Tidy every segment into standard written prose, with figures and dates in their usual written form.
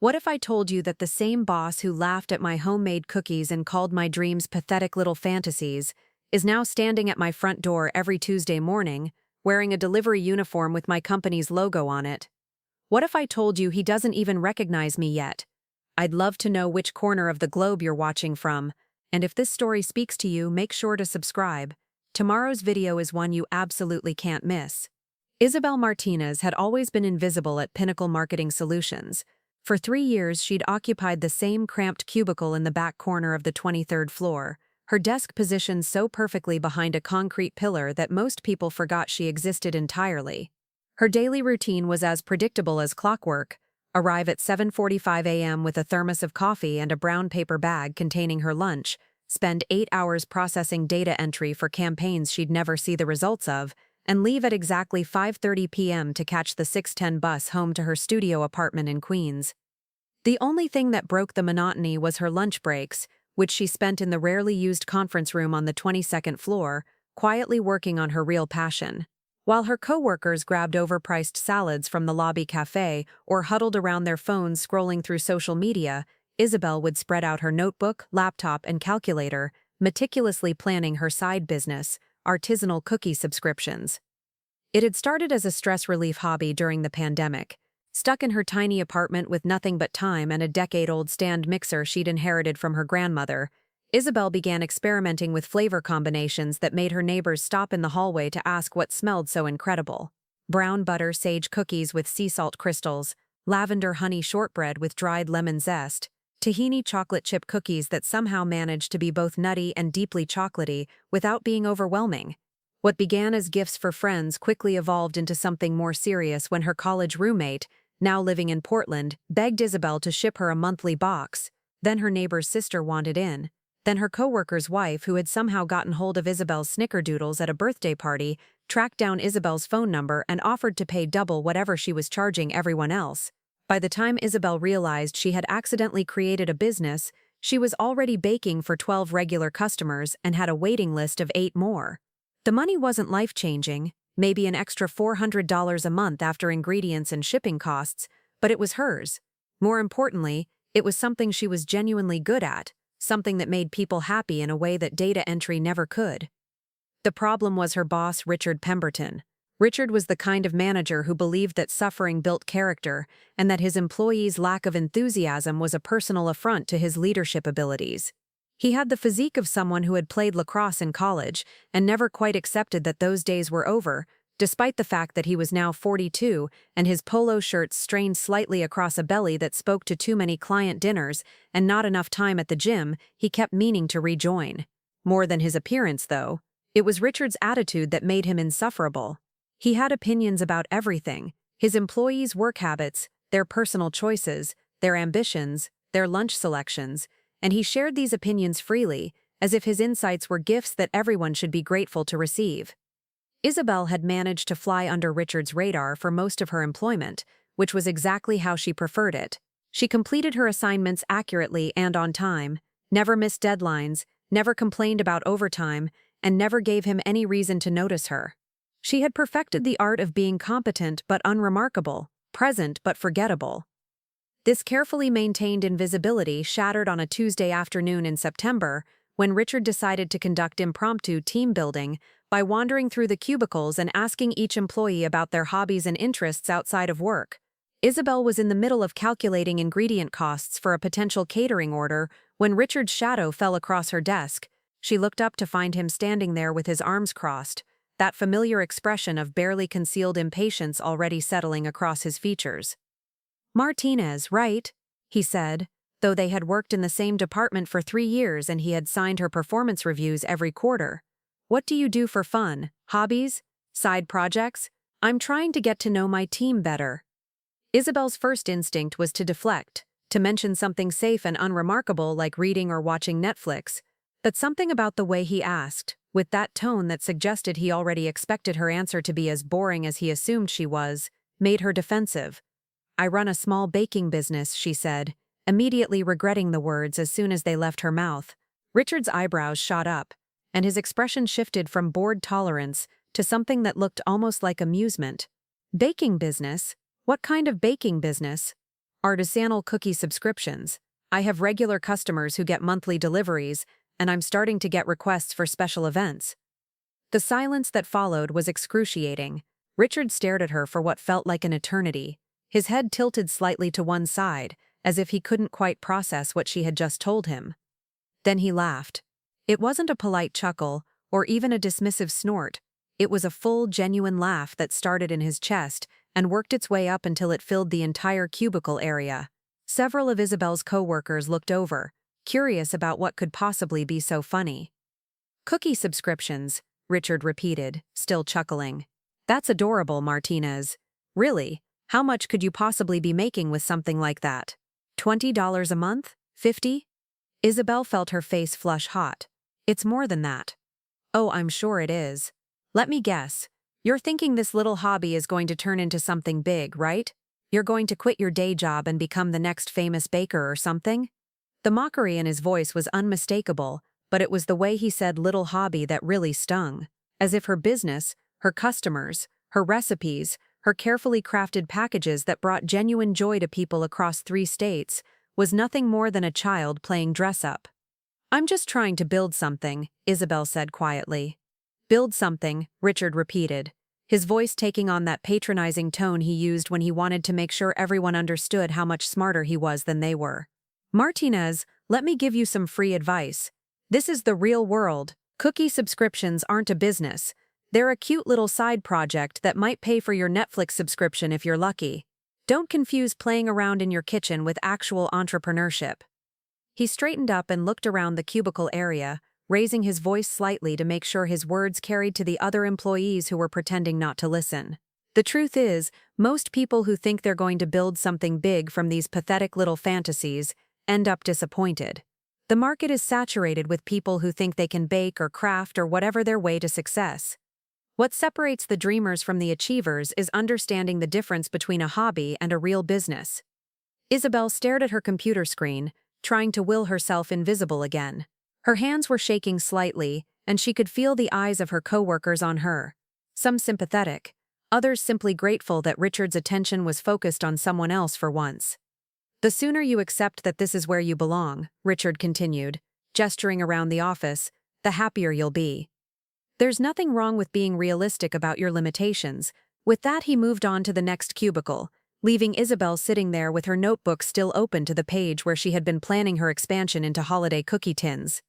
What if I told you that the same boss who laughed at my homemade cookies and called my dreams pathetic little fantasies is now standing at my front door every Tuesday morning, wearing a delivery uniform with my company's logo on it? What if I told you he doesn't even recognize me yet? I'd love to know which corner of the globe you're watching from, and if this story speaks to you, make sure to subscribe. Tomorrow's video is one you absolutely can't miss. Isabel Martinez had always been invisible at Pinnacle Marketing Solutions. For 3 years, she'd occupied the same cramped cubicle in the back corner of the 23rd floor, her desk positioned so perfectly behind a concrete pillar that most people forgot she existed entirely. Her daily routine was as predictable as clockwork: arrive at 7:45 a.m. with a thermos of coffee and a brown paper bag containing her lunch, spend 8 hours processing data entry for campaigns she'd never see the results of, and leave at exactly 5:30 p.m. to catch the 6:10 bus home to her studio apartment in Queens. The only thing that broke the monotony was her lunch breaks, which she spent in the rarely used conference room on the 22nd floor, quietly working on her real passion. While her coworkers grabbed overpriced salads from the lobby cafe or huddled around their phones scrolling through social media, Isabel would spread out her notebook, laptop, and calculator, meticulously planning her side business, artisanal cookie subscriptions. It had started as a stress relief hobby during the pandemic. Stuck in her tiny apartment with nothing but time and a decade-old stand mixer she'd inherited from her grandmother, Isabel began experimenting with flavor combinations that made her neighbors stop in the hallway to ask what smelled so incredible. Brown butter sage cookies with sea salt crystals, lavender honey shortbread with dried lemon zest, tahini chocolate chip cookies that somehow managed to be both nutty and deeply chocolatey without being overwhelming. What began as gifts for friends quickly evolved into something more serious when her college roommate, now living in Portland, begged Isabel to ship her a monthly box. Then her neighbor's sister wanted in. Then her coworker's wife, who had somehow gotten hold of Isabel's snickerdoodles at a birthday party, tracked down Isabel's phone number and offered to pay double whatever she was charging everyone else. By the time Isabel realized she had accidentally created a business, she was already baking for 12 regular customers and had a waiting list of 8 more. The money wasn't life-changing, maybe an extra $400 a month after ingredients and shipping costs, but it was hers. More importantly, it was something she was genuinely good at, something that made people happy in a way that data entry never could. The problem was her boss, Richard Pemberton. Richard was the kind of manager who believed that suffering built character and that his employees' lack of enthusiasm was a personal affront to his leadership abilities. He had the physique of someone who had played lacrosse in college and never quite accepted that those days were over, despite the fact that he was now 42 and his polo shirts strained slightly across a belly that spoke to too many client dinners and not enough time at the gym he kept meaning to rejoin. More than his appearance, though, it was Richard's attitude that made him insufferable. He had opinions about everything: his employees' work habits, their personal choices, their ambitions, their lunch selections, and he shared these opinions freely, as if his insights were gifts that everyone should be grateful to receive. Isabel had managed to fly under Richard's radar for most of her employment, which was exactly how she preferred it. She completed her assignments accurately and on time, never missed deadlines, never complained about overtime, and never gave him any reason to notice her. She had perfected the art of being competent but unremarkable, present but forgettable. This carefully maintained invisibility shattered on a Tuesday afternoon in September when Richard decided to conduct impromptu team building by wandering through the cubicles and asking each employee about their hobbies and interests outside of work. Isabel was in the middle of calculating ingredient costs for a potential catering order when Richard's shadow fell across her desk. She looked up to find him standing there with his arms crossed, that familiar expression of barely concealed impatience already settling across his features. "Martinez, right?" he said, though they had worked in the same department for 3 years and he had signed her performance reviews every quarter. "What do you do for fun? Hobbies? Side projects? I'm trying to get to know my team better." Isabel's first instinct was to deflect, to mention something safe and unremarkable like reading or watching Netflix, but something about the way he asked, with that tone that suggested he already expected her answer to be as boring as he assumed she was, made her defensive. "I run a small baking business," she said, immediately regretting the words as soon as they left her mouth. Richard's eyebrows shot up, and his expression shifted from bored tolerance to something that looked almost like amusement. "Baking business? What kind of baking business?" Artisanal cookie subscriptions. I have regular customers who get monthly deliveries, and I'm starting to get requests for special events. The silence that followed was excruciating. Richard stared at her for what felt like an eternity, his head tilted slightly to one side, as if he couldn't quite process what she had just told him. Then he laughed. It wasn't a polite chuckle, or even a dismissive snort. It was a full, genuine laugh that started in his chest and worked its way up until it filled the entire cubicle area. Several of Isabel's co-workers looked over, curious about what could possibly be so funny. Cookie subscriptions, Richard repeated, still chuckling. That's adorable, Martinez. Really, how much could you possibly be making with something like that? $20 a month? 50? Isabel felt her face flush hot. It's more than that. Oh, I'm sure it is. Let me guess. You're thinking this little hobby is going to turn into something big, right? You're going to quit your day job and become the next famous baker or something? The mockery in his voice was unmistakable, but it was the way he said little hobby that really stung. As if her business, her customers, her recipes, her carefully crafted packages that brought genuine joy to people across 3 states, was nothing more than a child playing dress-up. I'm just trying to build something, Isabel said quietly. Build something, Richard repeated, his voice taking on that patronizing tone he used when he wanted to make sure everyone understood how much smarter he was than they were. Martinez, let me give you some free advice. This is the real world. Cookie subscriptions aren't a business. They're a cute little side project that might pay for your Netflix subscription if you're lucky. Don't confuse playing around in your kitchen with actual entrepreneurship. He straightened up and looked around the cubicle area, raising his voice slightly to make sure his words carried to the other employees who were pretending not to listen. The truth is, most people who think they're going to build something big from these pathetic little fantasies end up disappointed. The market is saturated with people who think they can bake or craft or whatever their way to success. What separates the dreamers from the achievers is understanding the difference between a hobby and a real business. Isabel stared at her computer screen, trying to will herself invisible again. Her hands were shaking slightly, and she could feel the eyes of her coworkers on her. Some sympathetic, others simply grateful that Richard's attention was focused on someone else for once. The sooner you accept that this is where you belong, Richard continued, gesturing around the office, the happier you'll be. There's nothing wrong with being realistic about your limitations. With that, he moved on to the next cubicle, leaving Isabel sitting there with her notebook still open to the page where she had been planning her expansion into holiday cookie tins.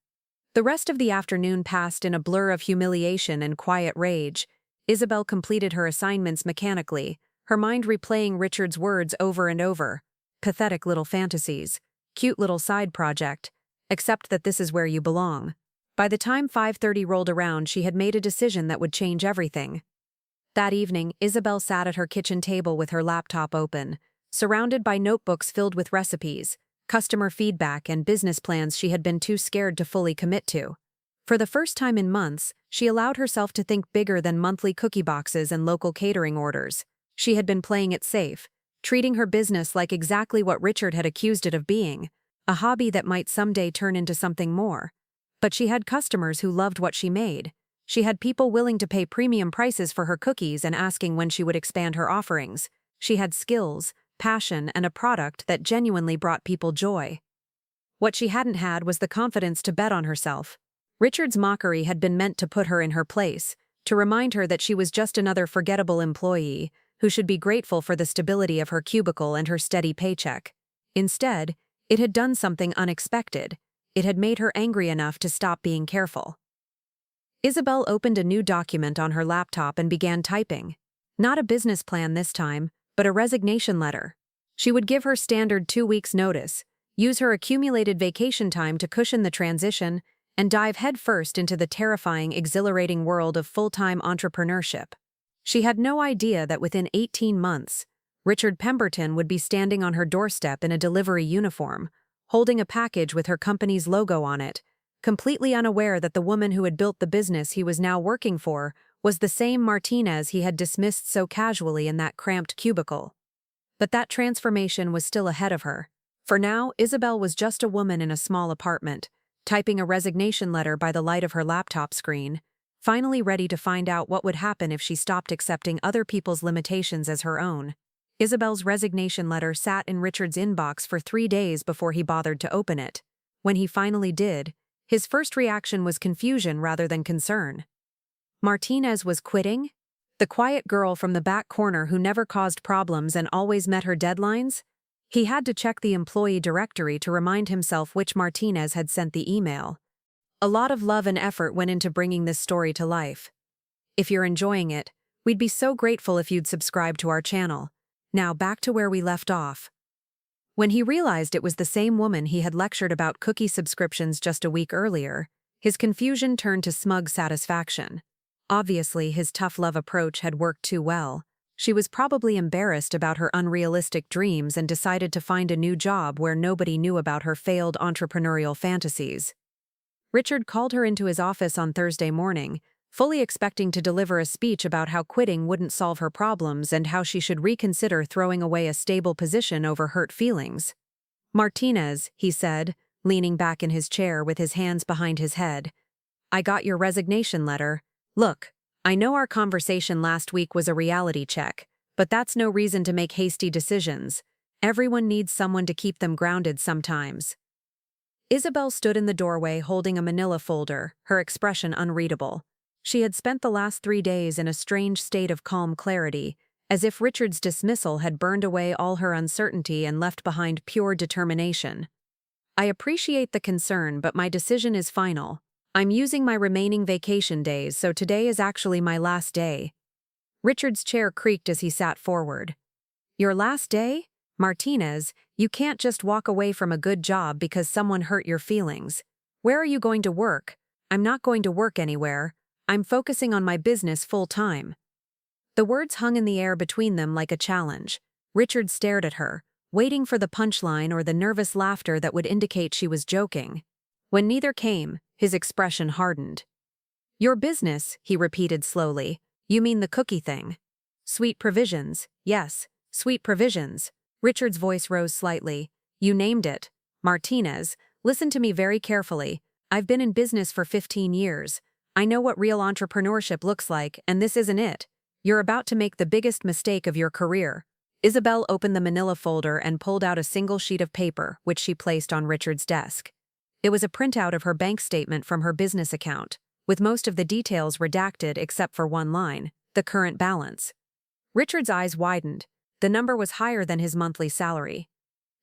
The rest of the afternoon passed in a blur of humiliation and quiet rage. Isabel completed her assignments mechanically, her mind replaying Richard's words over and over. Pathetic little fantasies. Cute little side project. Accept that this is where you belong. By the time 5:30 rolled around, she had made a decision that would change everything. That evening, Isabel sat at her kitchen table with her laptop open, surrounded by notebooks filled with recipes, customer feedback, and business plans she had been too scared to fully commit to. For the first time in months, she allowed herself to think bigger than monthly cookie boxes and local catering orders. She had been playing it safe, treating her business like exactly what Richard had accused it of being, a hobby that might someday turn into something more. But she had customers who loved what she made. She had people willing to pay premium prices for her cookies and asking when she would expand her offerings. She had skills, passion, and a product that genuinely brought people joy. What she hadn't had was the confidence to bet on herself. Richard's mockery had been meant to put her in her place, to remind her that she was just another forgettable employee who should be grateful for the stability of her cubicle and her steady paycheck. Instead, it had done something unexpected. It had made her angry enough to stop being careful. Isabel opened a new document on her laptop and began typing. Not a business plan this time, but a resignation letter. She would give her standard 2 weeks' notice, use her accumulated vacation time to cushion the transition, and dive headfirst into the terrifying, exhilarating world of full-time entrepreneurship. She had no idea that within 18 months, Richard Pemberton would be standing on her doorstep in a delivery uniform, holding a package with her company's logo on it, completely unaware that the woman who had built the business he was now working for was the same Martinez he had dismissed so casually in that cramped cubicle. But that transformation was still ahead of her. For now, Isabel was just a woman in a small apartment, typing a resignation letter by the light of her laptop screen, finally ready to find out what would happen if she stopped accepting other people's limitations as her own. Isabel's resignation letter sat in Richard's inbox for 3 days before he bothered to open it. When he finally did, his first reaction was confusion rather than concern. Martinez was quitting? The quiet girl from the back corner who never caused problems and always met her deadlines? He had to check the employee directory to remind himself which Martinez had sent the email. A lot of love and effort went into bringing this story to life. If you're enjoying it, we'd be so grateful if you'd subscribe to our channel. Now back to where we left off. When he realized it was the same woman he had lectured about cookie subscriptions just a week earlier, his confusion turned to smug satisfaction. Obviously, his tough love approach had worked too well. She was probably embarrassed about her unrealistic dreams and decided to find a new job where nobody knew about her failed entrepreneurial fantasies. Richard called her into his office on Thursday morning, fully expecting to deliver a speech about how quitting wouldn't solve her problems and how she should reconsider throwing away a stable position over hurt feelings. "Martinez," he said, leaning back in his chair with his hands behind his head. "I got your resignation letter. Look, I know our conversation last week was a reality check, but that's no reason to make hasty decisions. Everyone needs someone to keep them grounded sometimes." Isabel stood in the doorway holding a manila folder, her expression unreadable. She had spent the last 3 days in a strange state of calm clarity, as if Richard's dismissal had burned away all her uncertainty and left behind pure determination. "I appreciate the concern, but my decision is final. I'm using my remaining vacation days, so today is actually my last day." Richard's chair creaked as he sat forward. "Your last day? Martinez, you can't just walk away from a good job because someone hurt your feelings. Where are you going to work?" "I'm not going to work anywhere. I'm focusing on my business full-time." The words hung in the air between them like a challenge. Richard stared at her, waiting for the punchline or the nervous laughter that would indicate she was joking. When neither came, his expression hardened. "Your business," he repeated slowly. "You mean the cookie thing?" "Sweet Provisions, yes, Sweet Provisions." Richard's voice rose slightly. "You named it. Martinez, listen to me very carefully. I've been in business for 15 years. I know what real entrepreneurship looks like, and this isn't it. You're about to make the biggest mistake of your career." Isabel opened the manila folder and pulled out a single sheet of paper, which she placed on Richard's desk. It was a printout of her bank statement from her business account, with most of the details redacted except for one line, the current balance. Richard's eyes widened. The number was higher than his monthly salary.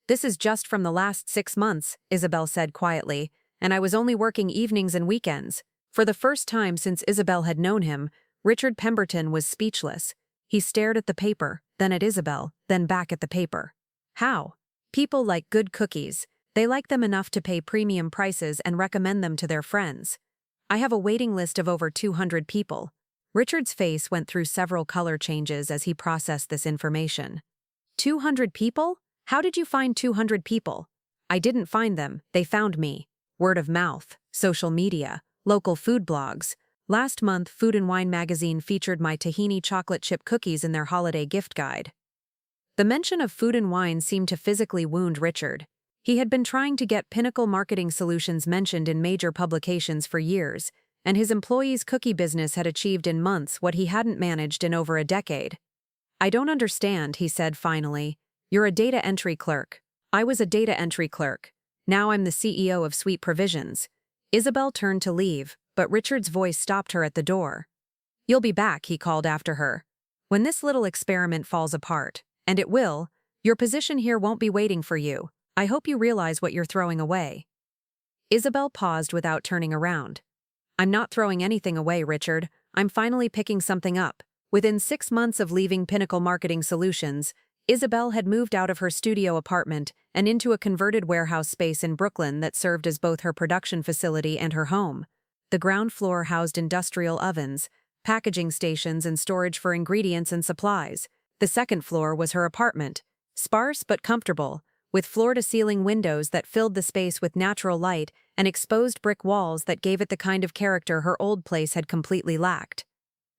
"This is just from the last 6 months, Isabel said quietly, "and I was only working evenings and weekends." For the first time since Isabel had known him, Richard Pemberton was speechless. He stared at the paper, then at Isabel, then back at the paper. "How?" "People like good cookies. They like them enough to pay premium prices and recommend them to their friends. I have a waiting list of over 200 people." Richard's face went through several color changes as he processed this information. 200 people? How did you find 200 people? "I didn't find them, they found me. Word of mouth, social media, local food blogs. Last month, Food and Wine magazine featured my tahini chocolate chip cookies in their holiday gift guide." The mention of Food and Wine seemed to physically wound Richard. He had been trying to get Pinnacle Marketing Solutions mentioned in major publications for years, and his employees' cookie business had achieved in months what he hadn't managed in over a decade. "I don't understand," he said finally. "You're a data entry clerk. I was a data entry clerk. Now I'm the CEO of Sweet Provisions." Isabel turned to leave, but Richard's voice stopped her at the door. "You'll be back," he called after her. "When this little experiment falls apart, and it will, your position here won't be waiting for you. I hope you realize what you're throwing away." Isabel paused without turning around. "I'm not throwing anything away, Richard. I'm finally picking something up." Within 6 months of leaving Pinnacle Marketing Solutions, Isabel had moved out of her studio apartment and into a converted warehouse space in Brooklyn that served as both her production facility and her home. The ground floor housed industrial ovens, packaging stations, and storage for ingredients and supplies. The second floor was her apartment, sparse but comfortable, with floor-to-ceiling windows that filled the space with natural light and exposed brick walls that gave it the kind of character her old place had completely lacked.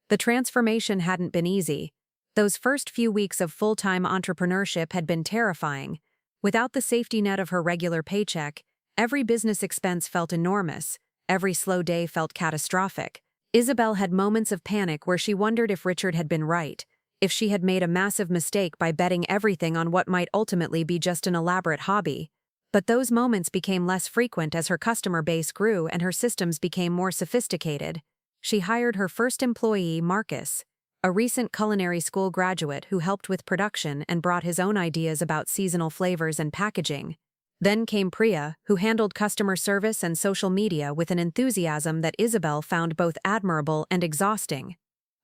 The transformation hadn't been easy. Those first few weeks of full-time entrepreneurship had been terrifying. Without the safety net of her regular paycheck, every business expense felt enormous. Every slow day felt catastrophic. Isabel had moments of panic where she wondered if Richard had been right, if she had made a massive mistake by betting everything on what might ultimately be just an elaborate hobby. But those moments became less frequent as her customer base grew and her systems became more sophisticated. She hired her first employee, Marcus, a recent culinary school graduate who helped with production and brought his own ideas about seasonal flavors and packaging. Then came Priya, who handled customer service and social media with an enthusiasm that Isabel found both admirable and exhausting.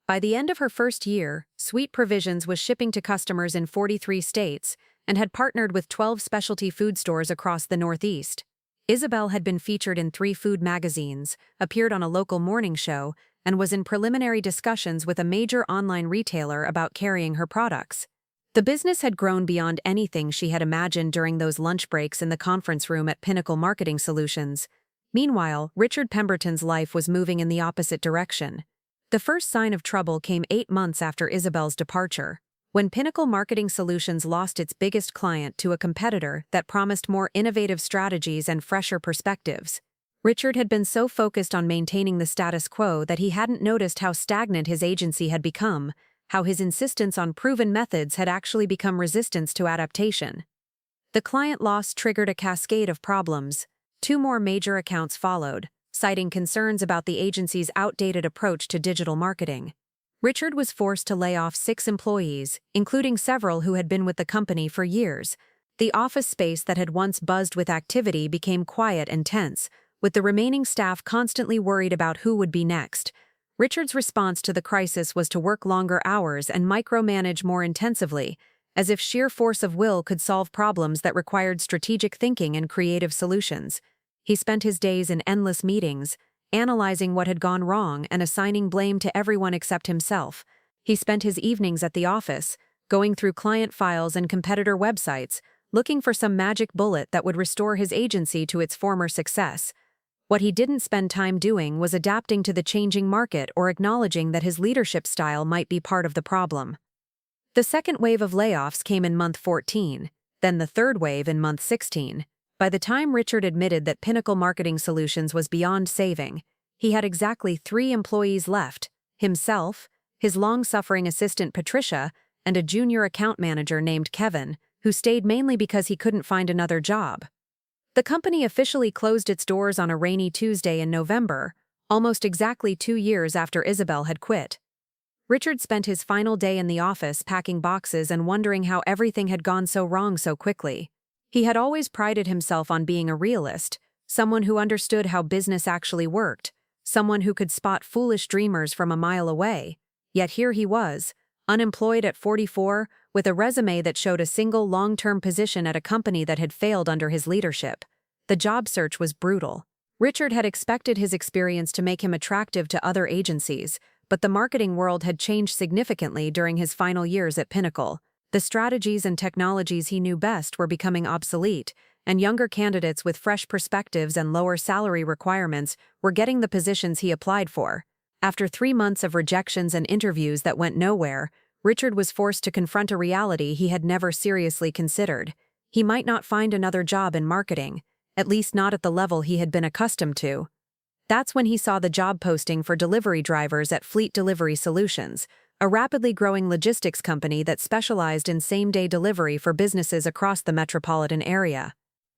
By the end of her first year, Sweet Provisions was shipping to customers in 43 states and had partnered with 12 specialty food stores across the Northeast. Isabel had been featured in 3 food magazines, appeared on a local morning show, and was in preliminary discussions with a major online retailer about carrying her products. The business had grown beyond anything she had imagined during those lunch breaks in the conference room at Pinnacle Marketing Solutions. Meanwhile, Richard Pemberton's life was moving in the opposite direction. The first sign of trouble came 8 months after Isabel's departure, when Pinnacle Marketing Solutions lost its biggest client to a competitor that promised more innovative strategies and fresher perspectives. Richard had been so focused on maintaining the status quo that he hadn't noticed how stagnant his agency had become, how his insistence on proven methods had actually become resistance to adaptation. The client loss triggered a cascade of problems. 2 more major accounts followed, citing concerns about the agency's outdated approach to digital marketing. Richard was forced to lay off 6 employees, including several who had been with the company for years. The office space that had once buzzed with activity became quiet and tense, with the remaining staff constantly worried about who would be next. Richard's response to the crisis was to work longer hours and micromanage more intensively, as if sheer force of will could solve problems that required strategic thinking and creative solutions. He spent his days in endless meetings, analyzing what had gone wrong and assigning blame to everyone except himself. He spent his evenings at the office, going through client files and competitor websites, looking for some magic bullet that would restore his agency to its former success. What he didn't spend time doing was adapting to the changing market or acknowledging that his leadership style might be part of the problem. The second wave of layoffs came in month 14, then the third wave in month 16. By the time Richard admitted that Pinnacle Marketing Solutions was beyond saving, he had exactly 3 employees left: himself, his long-suffering assistant Patricia, and a junior account manager named Kevin, who stayed mainly because he couldn't find another job. The company officially closed its doors on a rainy Tuesday in November, almost exactly 2 years after Isabel had quit. Richard spent his final day in the office packing boxes and wondering how everything had gone so wrong so quickly. He had always prided himself on being a realist, someone who understood how business actually worked, someone who could spot foolish dreamers from a mile away. Yet here he was, unemployed at 44, with a resume that showed a single long-term position at a company that had failed under his leadership. The job search was brutal. Richard had expected his experience to make him attractive to other agencies, but the marketing world had changed significantly during his final years at Pinnacle. The strategies and technologies he knew best were becoming obsolete, and younger candidates with fresh perspectives and lower salary requirements were getting the positions he applied for. After 3 months of rejections and interviews that went nowhere, Richard was forced to confront a reality he had never seriously considered. He might not find another job in marketing, at least not at the level he had been accustomed to. That's when he saw the job posting for delivery drivers at Fleet Delivery Solutions, a rapidly growing logistics company that specialized in same-day delivery for businesses across the metropolitan area.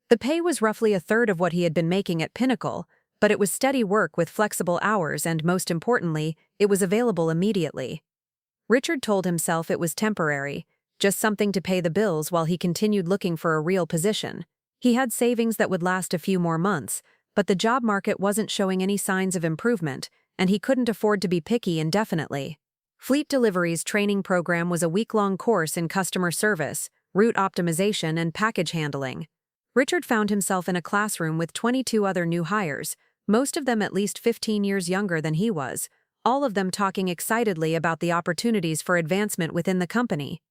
The pay was roughly a third of what he had been making at Pinnacle, but it was steady work with flexible hours and, most importantly, it was available immediately. Richard told himself it was temporary, just something to pay the bills while he continued looking for a real position. He had savings that would last a few more months, but the job market wasn't showing any signs of improvement, and he couldn't afford to be picky indefinitely. Fleet Delivery's training program was a week-long course in customer service, route optimization, and package handling. Richard found himself in a classroom with 22 other new hires, most of them at least 15 years younger than he was, all of them talking excitedly about the opportunities for advancement within the company.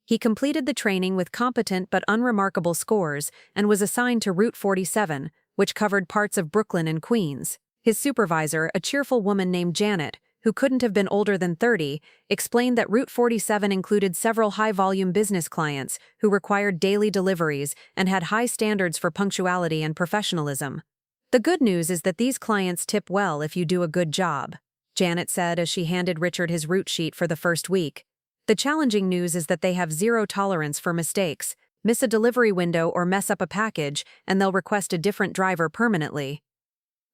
He completed the training with competent but unremarkable scores and was assigned to Route 47, which covered parts of Brooklyn and Queens. His supervisor, a cheerful woman named Janet, who couldn't have been older than 30, explained that Route 47 included several high-volume business clients who required daily deliveries and had high standards for punctuality and professionalism. "The good news is that these clients tip well if you do a good job," Janet said as she handed Richard his route sheet for the first week. The challenging news is that they have zero tolerance for mistakes. Miss a delivery window or mess up a package, and they'll request a different driver permanently.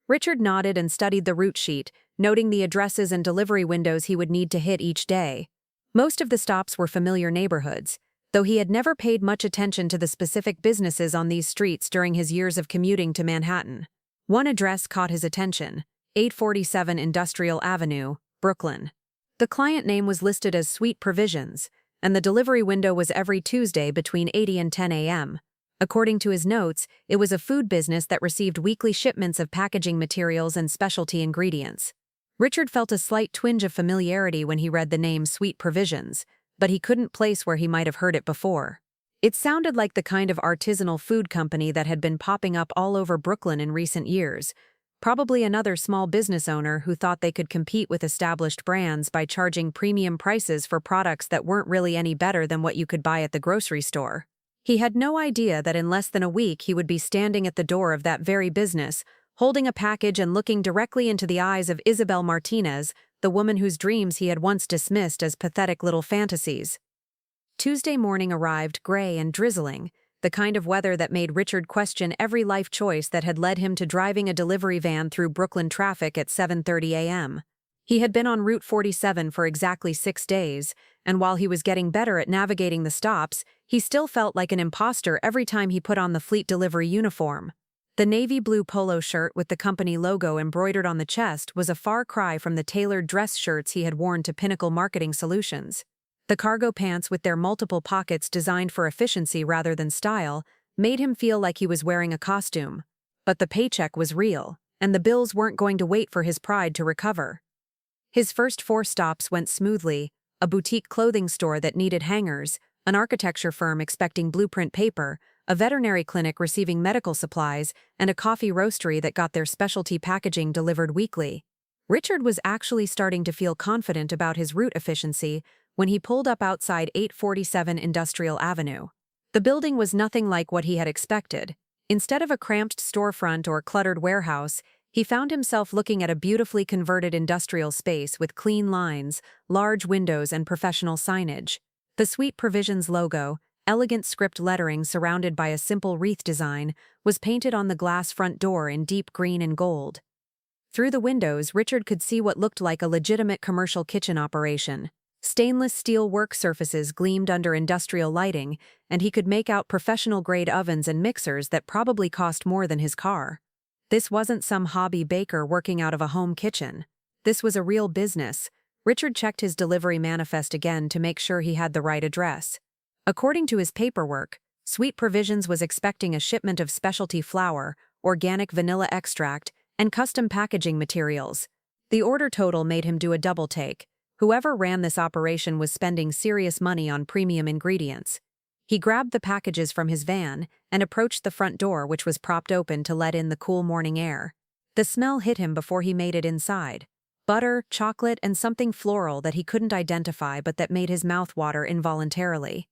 Richard nodded and studied the route sheet, noting the addresses and delivery windows he would need to hit each day. Most of the stops were familiar neighborhoods, though he had never paid much attention to the specific businesses on these streets during his years of commuting to Manhattan. One address caught his attention: 847 Industrial Avenue, Brooklyn. The client name was listed as Sweet Provisions, and the delivery window was every Tuesday between 8 and 10 a.m. According to his notes, it was a food business that received weekly shipments of packaging materials and specialty ingredients. Richard felt a slight twinge of familiarity when he read the name Sweet Provisions, but he couldn't place where he might have heard it before. It sounded like the kind of artisanal food company that had been popping up all over Brooklyn in recent years, probably another small business owner who thought they could compete with established brands by charging premium prices for products that weren't really any better than what you could buy at the grocery store. He had no idea that in less than a week he would be standing at the door of that very business, holding a package and looking directly into the eyes of Isabel Martinez, the woman whose dreams he had once dismissed as pathetic little fantasies. Tuesday morning arrived gray and drizzling, the kind of weather that made Richard question every life choice that had led him to driving a delivery van through Brooklyn traffic at 7:30 a.m. He had been on Route 47 for exactly 6 days, and while he was getting better at navigating the stops, he still felt like an imposter every time he put on the fleet delivery uniform. The navy blue polo shirt with the company logo embroidered on the chest was a far cry from the tailored dress shirts he had worn to Pinnacle Marketing Solutions. The cargo pants with their multiple pockets designed for efficiency rather than style made him feel like he was wearing a costume. But the paycheck was real, and the bills weren't going to wait for his pride to recover. His first 4 stops went smoothly: a boutique clothing store that needed hangers, an architecture firm expecting blueprint paper, a veterinary clinic receiving medical supplies, and a coffee roastery that got their specialty packaging delivered weekly. Richard was actually starting to feel confident about his route efficiency when he pulled up outside 847 Industrial Avenue. The building was nothing like what he had expected. Instead of a cramped storefront or cluttered warehouse, he found himself looking at a beautifully converted industrial space with clean lines, large windows, and professional signage. The Sweet Provisions logo, elegant script lettering surrounded by a simple wreath design, was painted on the glass front door in deep green and gold. Through the windows, Richard could see what looked like a legitimate commercial kitchen operation. Stainless steel work surfaces gleamed under industrial lighting, and he could make out professional-grade ovens and mixers that probably cost more than his car. This wasn't some hobby baker working out of a home kitchen. This was a real business. Richard checked his delivery manifest again to make sure he had the right address. According to his paperwork, Sweet Provisions was expecting a shipment of specialty flour, organic vanilla extract, and custom packaging materials. The order total made him do a double take. Whoever ran this operation was spending serious money on premium ingredients. He grabbed the packages from his van and approached the front door, which was propped open to let in the cool morning air. The smell hit him before he made it inside: butter, chocolate, and something floral that he couldn't identify but that made his mouth water involuntarily.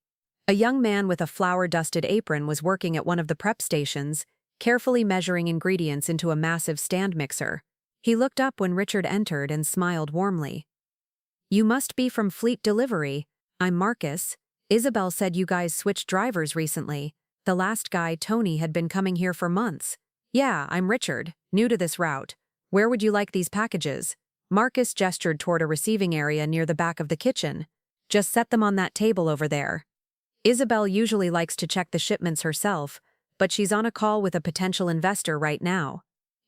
A young man with a flour-dusted apron was working at one of the prep stations, carefully measuring ingredients into a massive stand mixer. He looked up when Richard entered and smiled warmly. "You must be from Fleet Delivery. I'm Marcus. Isabel said you guys switched drivers recently. The last guy, Tony, had been coming here for months." "Yeah, I'm Richard, new to this route. Where would you like these packages?" Marcus gestured toward a receiving area near the back of the kitchen. "Just set them on that table over there." Isabel usually likes to check the shipments herself, but she's on a call with a potential investor right now.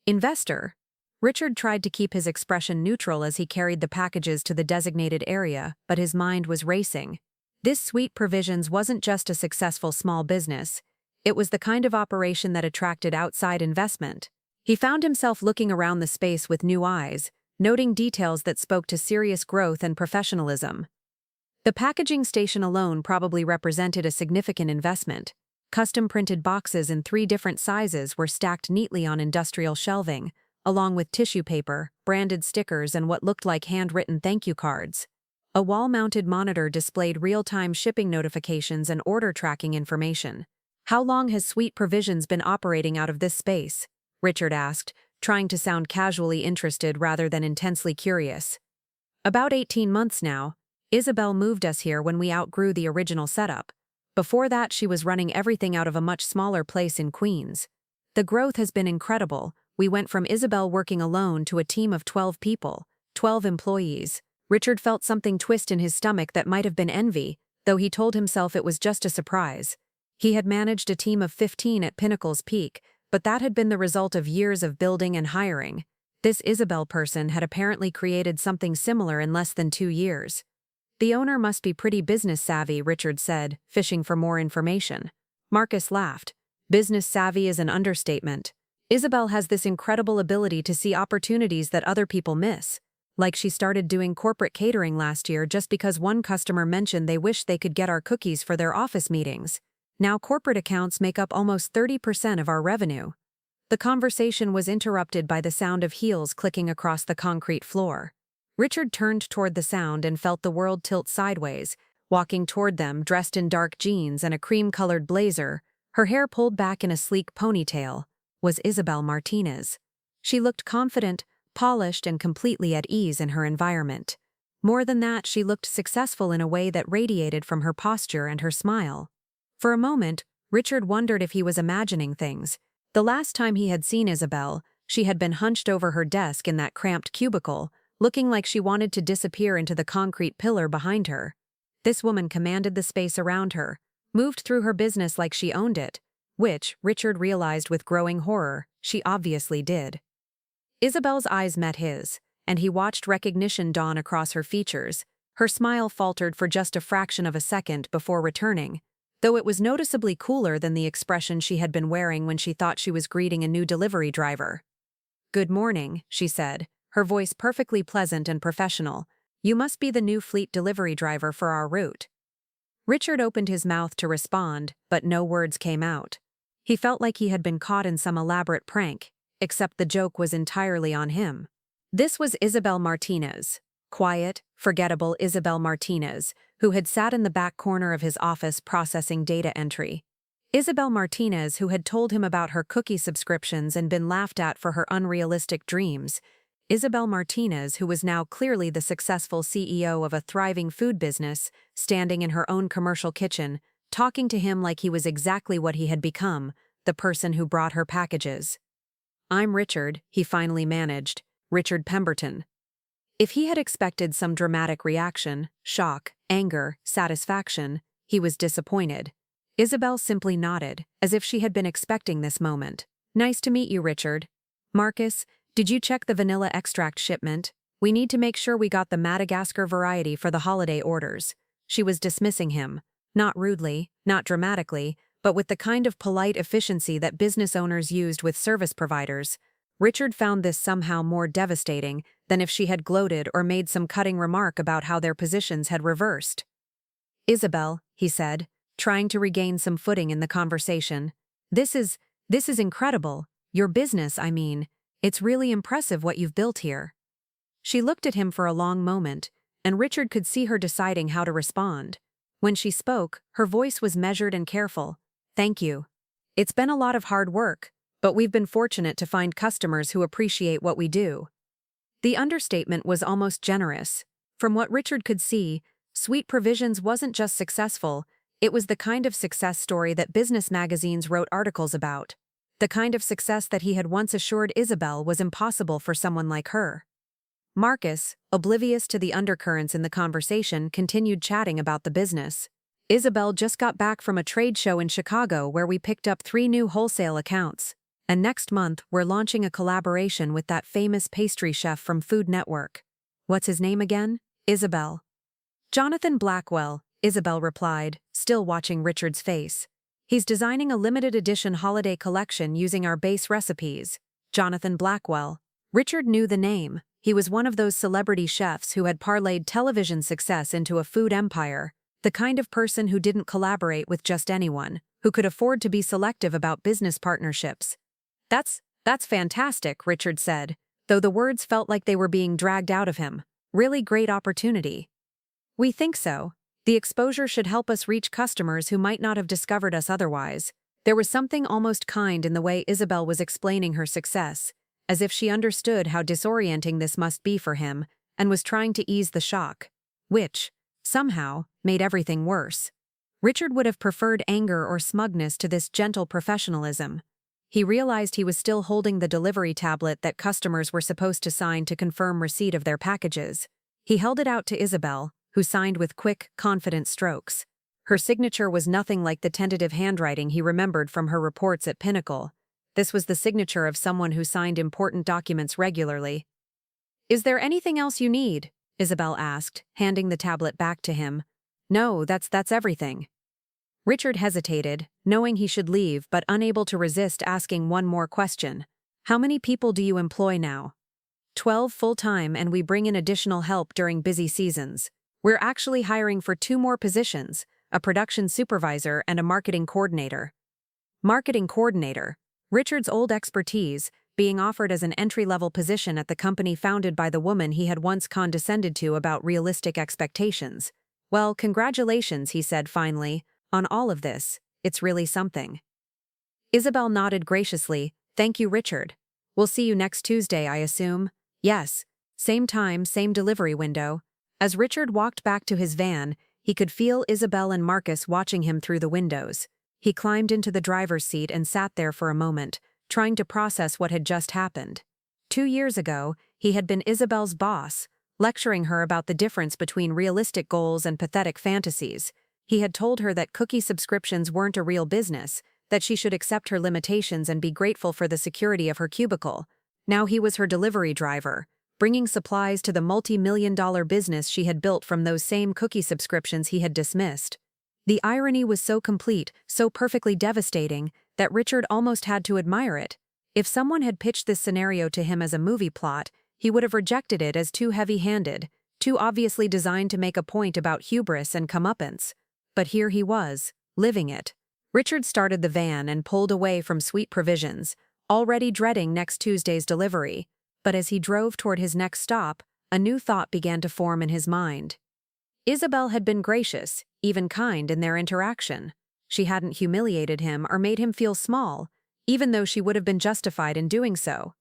Investor? Richard tried to keep his expression neutral as he carried the packages to the designated area, but his mind was racing. This Sweet Provisions wasn't just a successful small business. It was the kind of operation that attracted outside investment. He found himself looking around the space with new eyes, noting details that spoke to serious growth and professionalism. The packaging station alone probably represented a significant investment. Custom-printed boxes in 3 different sizes were stacked neatly on industrial shelving, along with tissue paper, branded stickers, and what looked like handwritten thank you cards. A wall-mounted monitor displayed real-time shipping notifications and order tracking information. "How long has Sweet Provisions been operating out of this space?" Richard asked, trying to sound casually interested rather than intensely curious. "About 18 months now. Isabel moved us here when we outgrew the original setup. Before that, she was running everything out of a much smaller place in Queens. The growth has been incredible. We went from Isabel working alone to a team of 12 people, 12 employees. Richard felt something twist in his stomach that might have been envy, though he told himself it was just a surprise. He had managed a team of 15 at Pinnacle's peak, but that had been the result of years of building and hiring. This Isabel person had apparently created something similar in less than 2 years. The owner must be pretty business savvy, Richard said, fishing for more information. Marcus laughed. Business savvy is an understatement. Isabel has this incredible ability to see opportunities that other people miss. Like she started doing corporate catering last year just because one customer mentioned they wished they could get our cookies for their office meetings. Now corporate accounts make up almost 30% of our revenue. The conversation was interrupted by the sound of heels clicking across the concrete floor. Richard turned toward the sound and felt the world tilt sideways. Walking toward them, dressed in dark jeans and a cream-colored blazer, her hair pulled back in a sleek ponytail, was Isabel Martinez. She looked confident, polished, and completely at ease in her environment. More than that, she looked successful in a way that radiated from her posture and her smile. For a moment, Richard wondered if he was imagining things. The last time he had seen Isabel, she had been hunched over her desk in that cramped cubicle, looking like she wanted to disappear into the concrete pillar behind her. This woman commanded the space around her, moved through her business like she owned it, which, Richard realized with growing horror, she obviously did. Isabel's eyes met his, and he watched recognition dawn across her features. Her smile faltered for just a fraction of a second before returning, though it was noticeably cooler than the expression she had been wearing when she thought she was greeting a new delivery driver. "Good morning," she said, her voice perfectly pleasant and professional. "You must be the new fleet delivery driver for our route." Richard opened his mouth to respond, but no words came out. He felt like he had been caught in some elaborate prank, except the joke was entirely on him. This was Isabel Martinez, quiet, forgettable Isabel Martinez, who had sat in the back corner of his office processing data entry. Isabel Martinez, who had told him about her cookie subscriptions and been laughed at for her unrealistic dreams. Isabel Martinez, who was now clearly the successful CEO of a thriving food business, standing in her own commercial kitchen, talking to him like he was exactly what he had become, the person who brought her packages. "I'm Richard," he finally managed, "Richard Pemberton." If he had expected some dramatic reaction, shock, anger, satisfaction, he was disappointed. Isabel simply nodded, as if she had been expecting this moment. "Nice to meet you, Richard. Marcus, did you check the vanilla extract shipment? We need to make sure we got the Madagascar variety for the holiday orders." She was dismissing him, not rudely, not dramatically, but with the kind of polite efficiency that business owners used with service providers. Richard found this somehow more devastating than if she had gloated or made some cutting remark about how their positions had reversed. "Isabel," he said, trying to regain some footing in the conversation. This is incredible. Your business, I mean. It's really impressive what you've built here." She looked at him for a long moment, and Richard could see her deciding how to respond. When she spoke, her voice was measured and careful. "Thank you. It's been a lot of hard work, but we've been fortunate to find customers who appreciate what we do." The understatement was almost generous. From what Richard could see, Sweet Provisions wasn't just successful, it was the kind of success story that business magazines wrote articles about. The kind of success that he had once assured Isabel was impossible for someone like her. Marcus, oblivious to the undercurrents in the conversation, continued chatting about the business. "Isabel just got back from a trade show in Chicago where we picked up 3 new wholesale accounts. And next month, we're launching a collaboration with that famous pastry chef from Food Network. What's his name again? Isabel." "Jonathan Blackwell," Isabel replied, still watching Richard's face. "He's designing a limited edition holiday collection using our base recipes." Jonathan Blackwell. Richard knew the name. He was one of those celebrity chefs who had parlayed television success into a food empire, the kind of person who didn't collaborate with just anyone, who could afford to be selective about business partnerships. That's fantastic," Richard said, though the words felt like they were being dragged out of him. "Really great opportunity." "We think so. The exposure should help us reach customers who might not have discovered us otherwise." There was something almost kind in the way Isabel was explaining her success, as if she understood how disorienting this must be for him, and was trying to ease the shock. Which, somehow, made everything worse. Richard would have preferred anger or smugness to this gentle professionalism. He realized he was still holding the delivery tablet that customers were supposed to sign to confirm receipt of their packages. He held it out to Isabel, who signed with quick, confident strokes. Her signature was nothing like the tentative handwriting he remembered from her reports at Pinnacle. This was the signature of someone who signed important documents regularly. "Is there anything else you need?" Isabel asked, handing the tablet back to him. "No, that's everything." Richard hesitated, knowing he should leave but unable to resist asking one more question. "How many people do you employ now?" 12 full-time, and we bring in additional help during busy seasons. We're actually hiring for 2 more positions, a production supervisor and a marketing coordinator." Marketing coordinator, Richard's old expertise, being offered as an entry-level position at the company founded by the woman he had once condescended to about realistic expectations. "Well, congratulations," he said finally, "on all of this. It's really something." Isabel nodded graciously. "Thank you, Richard. We'll see you next Tuesday, I assume?" "Yes. Same time, same delivery window." As Richard walked back to his van, he could feel Isabel and Marcus watching him through the windows. He climbed into the driver's seat and sat there for a moment, trying to process what had just happened. 2 years ago, he had been Isabel's boss, lecturing her about the difference between realistic goals and pathetic fantasies. He had told her that cookie subscriptions weren't a real business, that she should accept her limitations and be grateful for the security of her cubicle. Now he was her delivery driver, bringing supplies to the multi-million-dollar business she had built from those same cookie subscriptions he had dismissed. The irony was so complete, so perfectly devastating, that Richard almost had to admire it. If someone had pitched this scenario to him as a movie plot, he would have rejected it as too heavy-handed, too obviously designed to make a point about hubris and comeuppance. But here he was, living it. Richard started the van and pulled away from Sweet Provisions, already dreading next Tuesday's delivery. But as he drove toward his next stop, a new thought began to form in his mind. Isabel had been gracious, even kind in their interaction. She hadn't humiliated him or made him feel small, even though she would have been justified in doing so.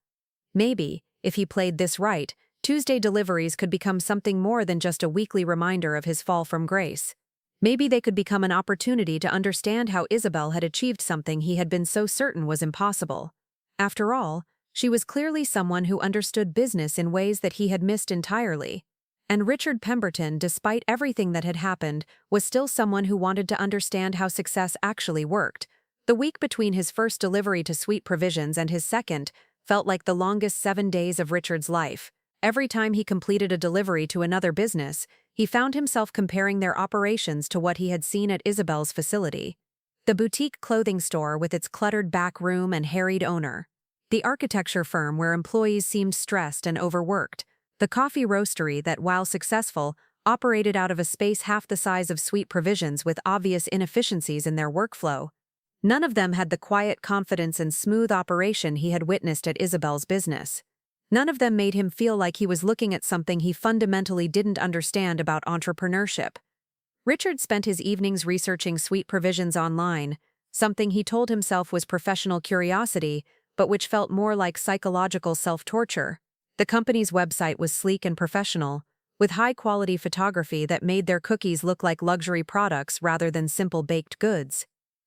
Maybe, if he played this right, Tuesday deliveries could become something more than just a weekly reminder of his fall from grace. Maybe they could become an opportunity to understand how Isabel had achieved something he had been so certain was impossible. After all, she was clearly someone who understood business in ways that he had missed entirely. And Richard Pemberton, despite everything that had happened, was still someone who wanted to understand how success actually worked. The week between his first delivery to Sweet Provisions and his second felt like the longest 7 days of Richard's life. Every time he completed a delivery to another business, he found himself comparing their operations to what he had seen at Isabel's facility. The boutique clothing store with its cluttered back room and harried owner. The architecture firm where employees seemed stressed and overworked. The coffee roastery that, while successful, operated out of a space half the size of Sweet Provisions with obvious inefficiencies in their workflow. None of them had the quiet confidence and smooth operation he had witnessed at Isabel's business. None of them made him feel like he was looking at something he fundamentally didn't understand about entrepreneurship. Richard spent his evenings researching Sweet Provisions online, something he told himself was professional curiosity, but which felt more like psychological self-torture. The company's website was sleek and professional, with high-quality photography that made their cookies look like luxury products rather than simple baked goods.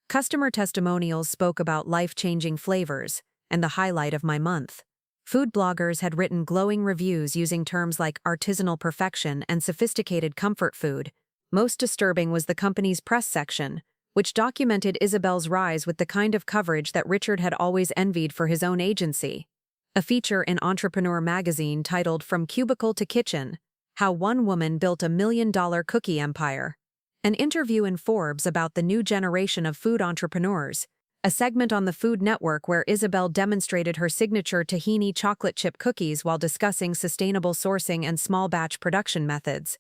Customer testimonials spoke about life-changing flavors, and the highlight of my month. Food bloggers had written glowing reviews using terms like artisanal perfection and sophisticated comfort food. Most disturbing was the company's press section, which documented Isabel's rise with the kind of coverage that Richard had always envied for his own agency. A feature in Entrepreneur magazine titled From Cubicle to Kitchen, How One Woman Built a $1 Million Cookie Empire. An interview in Forbes about the new generation of food entrepreneurs. A segment on the Food Network where Isabel demonstrated her signature tahini chocolate chip cookies while discussing sustainable sourcing and small batch production methods.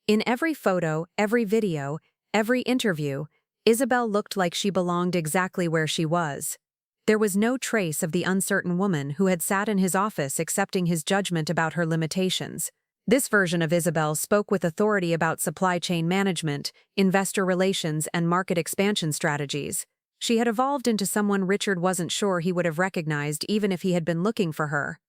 In every photo, every video, every interview, Isabel looked like she belonged exactly where she was. There was no trace of the uncertain woman who had sat in his office accepting his judgment about her limitations. This version of Isabel spoke with authority about supply chain management, investor relations, and market expansion strategies. She had evolved into someone Richard wasn't sure he would have recognized even if he had been looking for her.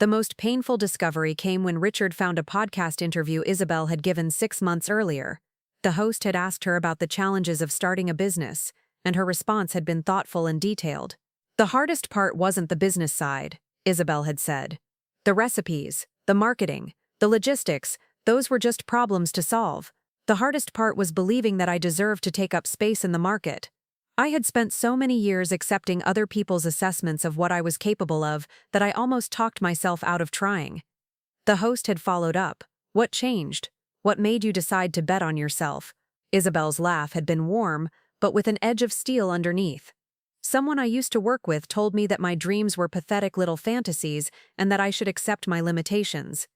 The most painful discovery came when Richard found a podcast interview Isabel had given 6 months earlier. The host had asked her about the challenges of starting a business, and her response had been thoughtful and detailed. The hardest part wasn't the business side, Isabel had said. The recipes, the marketing, the logistics, those were just problems to solve. The hardest part was believing that I deserved to take up space in the market. I had spent so many years accepting other people's assessments of what I was capable of that I almost talked myself out of trying. The host had followed up. What changed? What made you decide to bet on yourself? Isabel's laugh had been warm, but with an edge of steel underneath. Someone I used to work with told me that my dreams were pathetic little fantasies and that I should accept my limitations.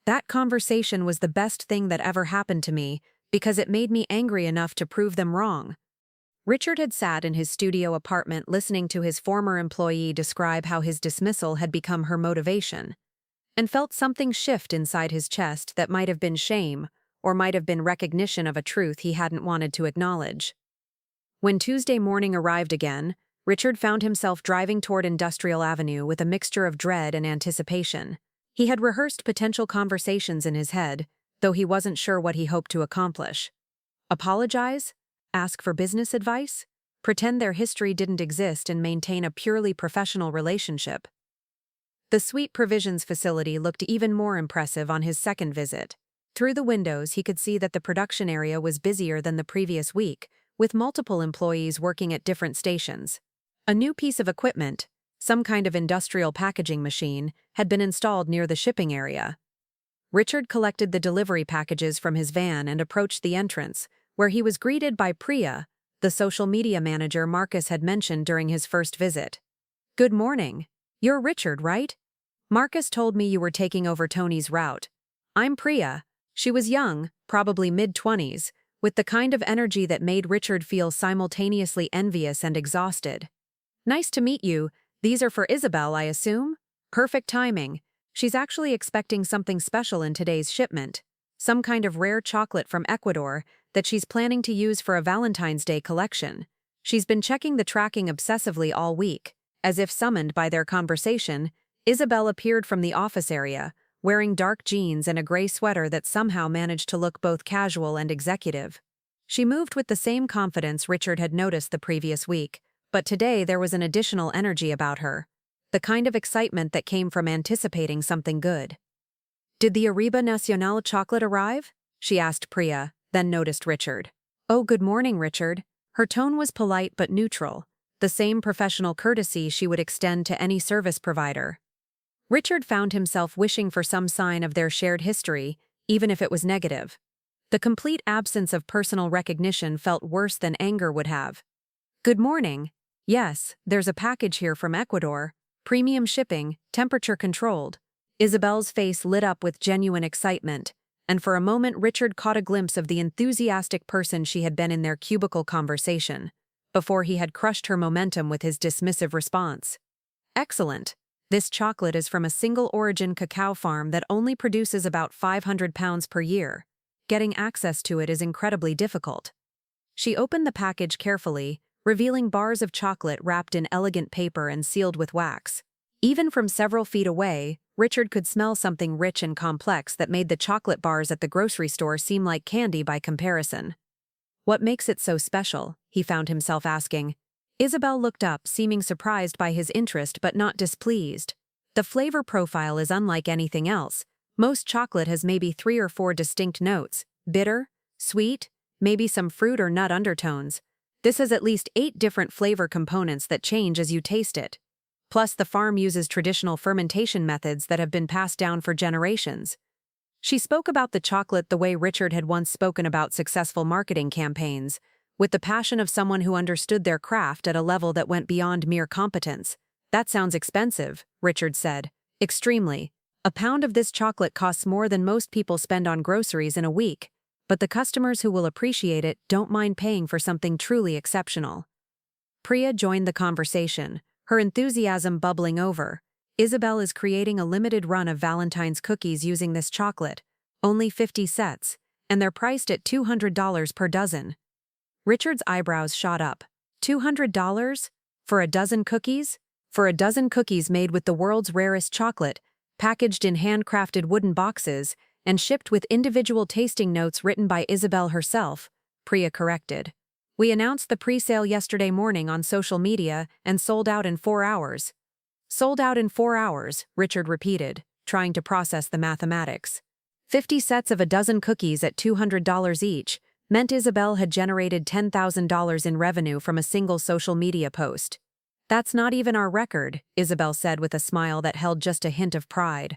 That conversation was the best thing that ever happened to me because it made me angry enough to prove them wrong. Richard had sat in his studio apartment listening to his former employee describe how his dismissal had become her motivation, and felt something shift inside his chest that might have been shame or might have been recognition of a truth he hadn't wanted to acknowledge. When Tuesday morning arrived again, Richard found himself driving toward Industrial Avenue with a mixture of dread and anticipation. He had rehearsed potential conversations in his head, though he wasn't sure what he hoped to accomplish. Apologize? Ask for business advice? Pretend their history didn't exist and maintain a purely professional relationship? The Sweet Provisions facility looked even more impressive on his second visit. Through the windows, he could see that the production area was busier than the previous week, with multiple employees working at different stations. A new piece of equipment, some kind of industrial packaging machine, had been installed near the shipping area. Richard collected the delivery packages from his van and approached the entrance, where he was greeted by Priya, the social media manager Marcus had mentioned during his first visit. "Good morning. You're Richard, right? Marcus told me you were taking over Tony's route. I'm Priya." She was young, probably mid-20s, with the kind of energy that made Richard feel simultaneously envious and exhausted. "Nice to meet you. These are for Isabel, I assume?" "Perfect timing. She's actually expecting something special in today's shipment. Some kind of rare chocolate from Ecuador that she's planning to use for a Valentine's Day collection. She's been checking the tracking obsessively all week." As if summoned by their conversation, Isabel appeared from the office area, wearing dark jeans and a gray sweater that somehow managed to look both casual and executive. She moved with the same confidence Richard had noticed the previous week, but today there was an additional energy about her, the kind of excitement that came from anticipating something good. "Did the Ariba Nacional chocolate arrive?" she asked Priya, then noticed Richard. "Oh, good morning, Richard." Her tone was polite but neutral, the same professional courtesy she would extend to any service provider. Richard found himself wishing for some sign of their shared history, even if it was negative. The complete absence of personal recognition felt worse than anger would have. "Good morning. Yes, there's a package here from Ecuador. Premium shipping, temperature controlled." Isabel's face lit up with genuine excitement, and for a moment Richard caught a glimpse of the enthusiastic person she had been in their cubicle conversation, before he had crushed her momentum with his dismissive response. "Excellent. This chocolate is from a single-origin cacao farm that only produces about 500 pounds per year. Getting access to it is incredibly difficult." She opened the package carefully, revealing bars of chocolate wrapped in elegant paper and sealed with wax. Even from several feet away, Richard could smell something rich and complex that made the chocolate bars at the grocery store seem like candy by comparison. "What makes it so special?" he found himself asking. Isabel looked up, seeming surprised by his interest but not displeased. "The flavor profile is unlike anything else. Most chocolate has maybe 3 or 4 distinct notes: bitter, sweet, maybe some fruit or nut undertones. This has at least 8 different flavor components that change as you taste it. Plus, the farm uses traditional fermentation methods that have been passed down for generations." She spoke about the chocolate the way Richard had once spoken about successful marketing campaigns, with the passion of someone who understood their craft at a level that went beyond mere competence. "That sounds expensive," Richard said. "Extremely. A pound of this chocolate costs more than most people spend on groceries in a week, but the customers who will appreciate it don't mind paying for something truly exceptional." Priya joined the conversation, her enthusiasm bubbling over. "Isabel is creating a limited run of Valentine's cookies using this chocolate, only 50 sets, and they're priced at $200 per dozen." Richard's eyebrows shot up. $200? For a dozen cookies? For a dozen cookies made with the world's rarest chocolate, packaged in handcrafted wooden boxes, and shipped with individual tasting notes written by Isabel herself, Priya corrected. We announced the pre-sale yesterday morning on social media and sold out in 4 hours. Sold out in 4 hours, Richard repeated, trying to process the mathematics. 50 sets of a dozen cookies at $200 each meant Isabel had generated $10,000 in revenue from a single social media post. That's not even our record, Isabel said with a smile that held just a hint of pride.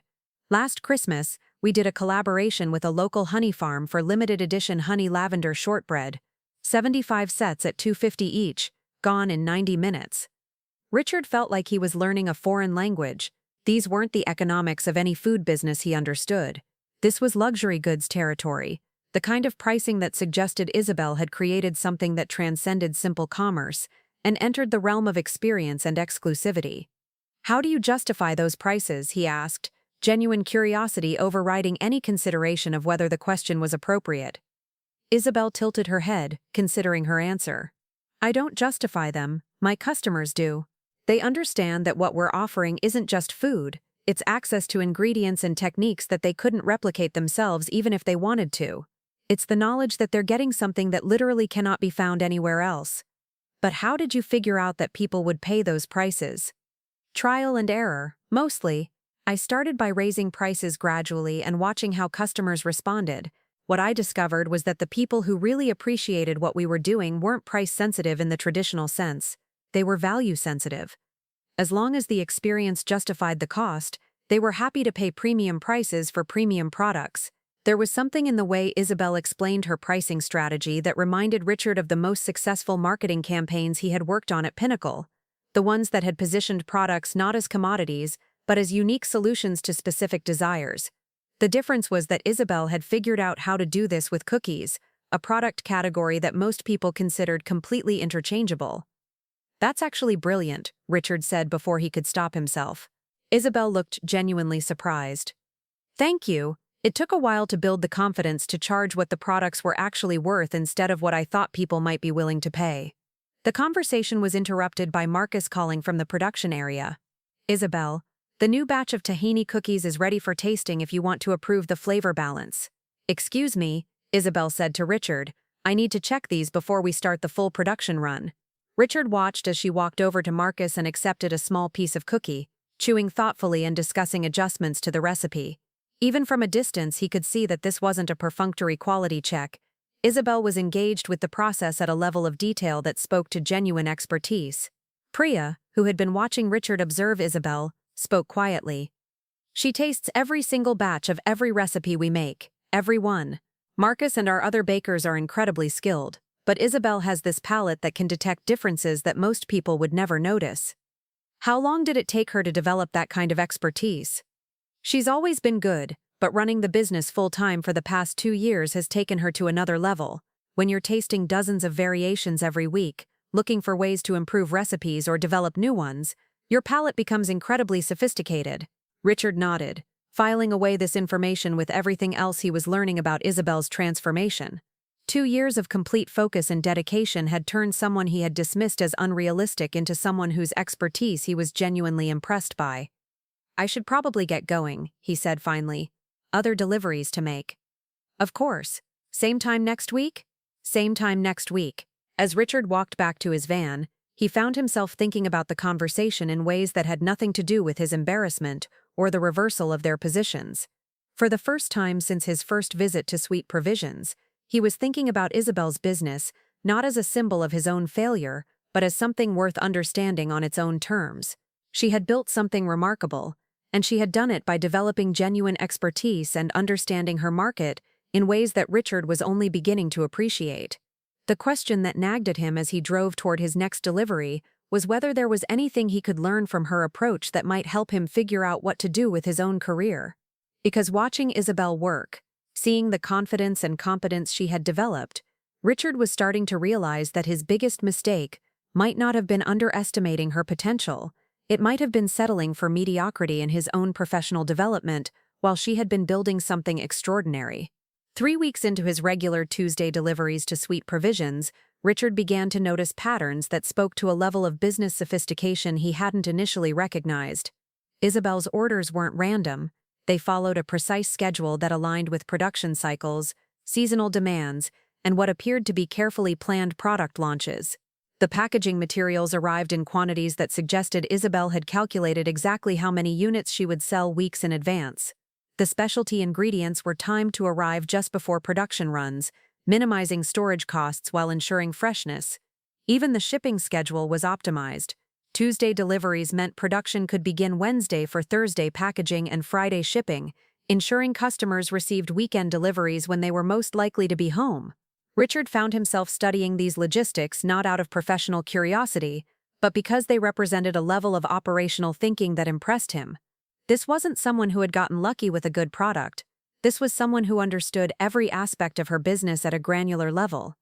Last Christmas, we did a collaboration with a local honey farm for limited edition honey lavender shortbread. 75 sets at $250 each, gone in 90 minutes. Richard felt like he was learning a foreign language. These weren't the economics of any food business he understood. This was luxury goods territory, the kind of pricing that suggested Isabel had created something that transcended simple commerce and entered the realm of experience and exclusivity. How do you justify those prices, he asked, genuine curiosity overriding any consideration of whether the question was appropriate. Isabel tilted her head, considering her answer. I don't justify them, my customers do. They understand that what we're offering isn't just food, it's access to ingredients and techniques that they couldn't replicate themselves even if they wanted to. It's the knowledge that they're getting something that literally cannot be found anywhere else. But how did you figure out that people would pay those prices? Trial and error, mostly. I started by raising prices gradually and watching how customers responded. What I discovered was that the people who really appreciated what we were doing weren't price-sensitive in the traditional sense. They were value-sensitive. As long as the experience justified the cost, they were happy to pay premium prices for premium products. There was something in the way Isabel explained her pricing strategy that reminded Richard of the most successful marketing campaigns he had worked on at Pinnacle, the ones that had positioned products not as commodities, but as unique solutions to specific desires. The difference was that Isabel had figured out how to do this with cookies, a product category that most people considered completely interchangeable. That's actually brilliant, Richard said before he could stop himself. Isabel looked genuinely surprised. Thank you. It took a while to build the confidence to charge what the products were actually worth instead of what I thought people might be willing to pay. The conversation was interrupted by Marcus calling from the production area. Isabel, the new batch of tahini cookies is ready for tasting if you want to approve the flavor balance. Excuse me, Isabel said to Richard, I need to check these before we start the full production run. Richard watched as she walked over to Marcus and accepted a small piece of cookie, chewing thoughtfully and discussing adjustments to the recipe. Even from a distance, he could see that this wasn't a perfunctory quality check. Isabel was engaged with the process at a level of detail that spoke to genuine expertise. Priya, who had been watching Richard observe Isabel, spoke quietly. She tastes every single batch of every recipe we make, every one. Marcus and our other bakers are incredibly skilled, but Isabel has this palate that can detect differences that most people would never notice. How long did it take her to develop that kind of expertise? She's always been good, but running the business full-time for the past 2 years has taken her to another level. When you're tasting dozens of variations every week, looking for ways to improve recipes or develop new ones, your palate becomes incredibly sophisticated. Richard nodded, filing away this information with everything else he was learning about Isabel's transformation. 2 years of complete focus and dedication had turned someone he had dismissed as unrealistic into someone whose expertise he was genuinely impressed by. I should probably get going, he said finally. Other deliveries to make. Of course. Same time next week? Same time next week. As Richard walked back to his van, he found himself thinking about the conversation in ways that had nothing to do with his embarrassment or the reversal of their positions. For the first time since his first visit to Sweet Provisions, he was thinking about Isabel's business not as a symbol of his own failure, but as something worth understanding on its own terms. She had built something remarkable, and she had done it by developing genuine expertise and understanding her market in ways that Richard was only beginning to appreciate. The question that nagged at him as he drove toward his next delivery was whether there was anything he could learn from her approach that might help him figure out what to do with his own career. Because watching Isabel work, seeing the confidence and competence she had developed, Richard was starting to realize that his biggest mistake might not have been underestimating her potential. It might have been settling for mediocrity in his own professional development while she had been building something extraordinary. 3 weeks into his regular Tuesday deliveries to Sweet Provisions, Richard began to notice patterns that spoke to a level of business sophistication he hadn't initially recognized. Isabel's orders weren't random. They followed a precise schedule that aligned with production cycles, seasonal demands, and what appeared to be carefully planned product launches. The packaging materials arrived in quantities that suggested Isabel had calculated exactly how many units she would sell weeks in advance. The specialty ingredients were timed to arrive just before production runs, minimizing storage costs while ensuring freshness. Even the shipping schedule was optimized. Tuesday deliveries meant production could begin Wednesday for Thursday packaging and Friday shipping, ensuring customers received weekend deliveries when they were most likely to be home. Richard found himself studying these logistics not out of professional curiosity, but because they represented a level of operational thinking that impressed him. This wasn't someone who had gotten lucky with a good product. This was someone who understood every aspect of her business at a granular level.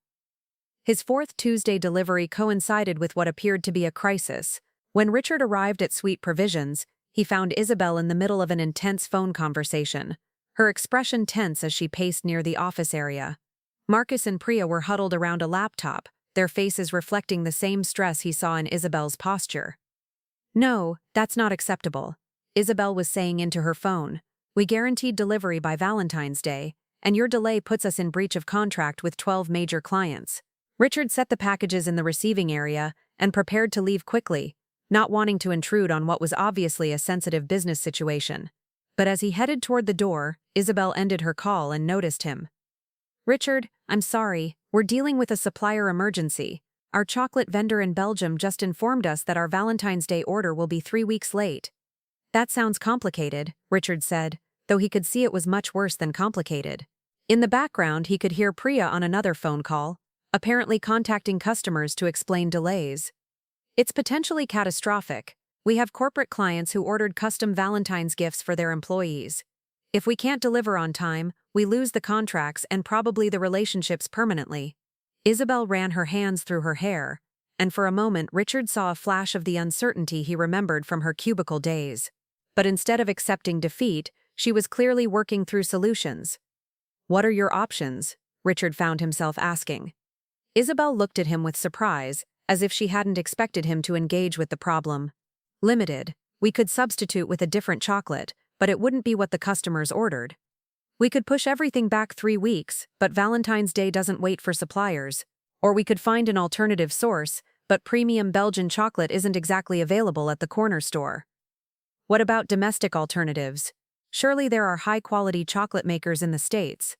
His fourth Tuesday delivery coincided with what appeared to be a crisis. When Richard arrived at Sweet Provisions, he found Isabel in the middle of an intense phone conversation, her expression tense as she paced near the office area. Marcus and Priya were huddled around a laptop, their faces reflecting the same stress he saw in Isabel's posture. "No, that's not acceptable," Isabel was saying into her phone. "We guaranteed delivery by Valentine's Day, and your delay puts us in breach of contract with 12 major clients." Richard set the packages in the receiving area and prepared to leave quickly, not wanting to intrude on what was obviously a sensitive business situation. But as he headed toward the door, Isabel ended her call and noticed him. "Richard, I'm sorry, we're dealing with a supplier emergency. Our chocolate vendor in Belgium just informed us that our Valentine's Day order will be 3 weeks late." "That sounds complicated," Richard said, though he could see it was much worse than complicated. In the background, he could hear Priya on another phone call, apparently contacting customers to explain delays. "It's potentially catastrophic. We have corporate clients who ordered custom Valentine's gifts for their employees. If we can't deliver on time, we lose the contracts and probably the relationships permanently." Isabel ran her hands through her hair, and for a moment Richard saw a flash of the uncertainty he remembered from her cubicle days. But instead of accepting defeat, she was clearly working through solutions. "What are your options?" Richard found himself asking. Isabel looked at him with surprise, as if she hadn't expected him to engage with the problem. "Limited. We could substitute with a different chocolate, but it wouldn't be what the customers ordered. We could push everything back 3 weeks, but Valentine's Day doesn't wait for suppliers. Or we could find an alternative source, but premium Belgian chocolate isn't exactly available at the corner store." "What about domestic alternatives? Surely there are high-quality chocolate makers in the States."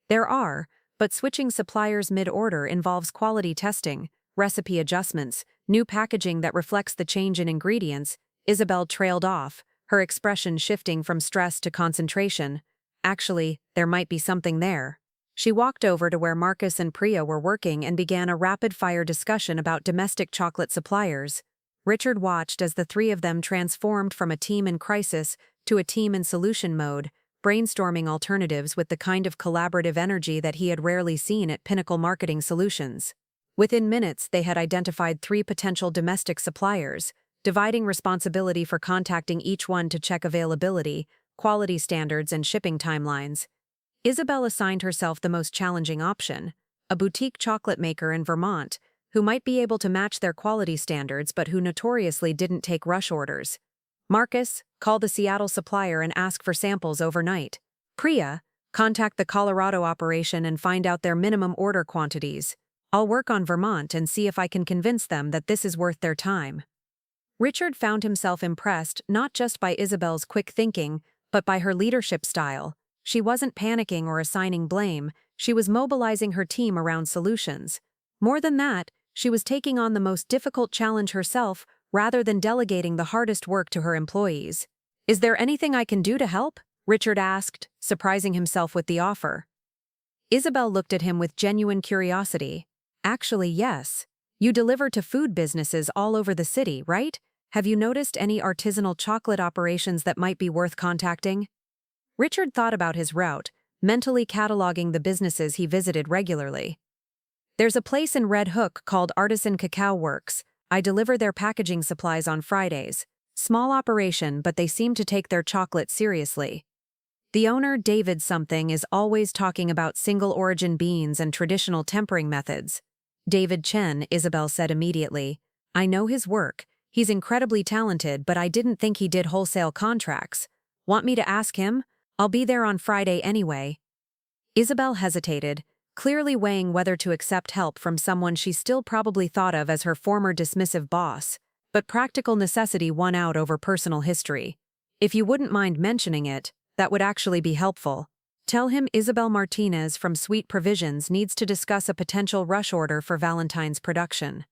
"There are, but switching suppliers mid-order involves quality testing, recipe adjustments, new packaging that reflects the change in ingredients." Isabel trailed off, her expression shifting from stress to concentration. Actually, there might be something there. She walked over to where Marcus and Priya were working and began a rapid-fire discussion about domestic chocolate suppliers. Richard watched as the three of them transformed from a team in crisis to a team in solution mode, brainstorming alternatives with the kind of collaborative energy that he had rarely seen at Pinnacle Marketing Solutions. Within minutes, they had identified 3 potential domestic suppliers, dividing responsibility for contacting each one to check availability, quality standards, and shipping timelines. Isabel assigned herself the most challenging option, a boutique chocolate maker in Vermont, who might be able to match their quality standards but who notoriously didn't take rush orders. Marcus, call the Seattle supplier and ask for samples overnight. Priya, contact the Colorado operation and find out their minimum order quantities. I'll work on Vermont and see if I can convince them that this is worth their time. Richard found himself impressed not just by Isabel's quick thinking, but by her leadership style. She wasn't panicking or assigning blame, she was mobilizing her team around solutions. More than that, she was taking on the most difficult challenge herself rather than delegating the hardest work to her employees. "Is there anything I can do to help?" Richard asked, surprising himself with the offer. Isabel looked at him with genuine curiosity. "Actually, yes. You deliver to food businesses all over the city, right? Have you noticed any artisanal chocolate operations that might be worth contacting?" Richard thought about his route, mentally cataloging the businesses he visited regularly. "There's a place in Red Hook called Artisan Cacao Works. I deliver their packaging supplies on Fridays. Small operation, but they seem to take their chocolate seriously. The owner, David something, is always talking about single-origin beans and traditional tempering methods." "David Chen," Isabel said immediately. "I know his work. He's incredibly talented, but I didn't think he did wholesale contracts. Want me to ask him? I'll be there on Friday anyway." Isabel hesitated, clearly weighing whether to accept help from someone she still probably thought of as her former dismissive boss, but practical necessity won out over personal history. "If you wouldn't mind mentioning it, that would actually be helpful. Tell him Isabel Martinez from Sweet Provisions needs to discuss a potential rush order for Valentine's production."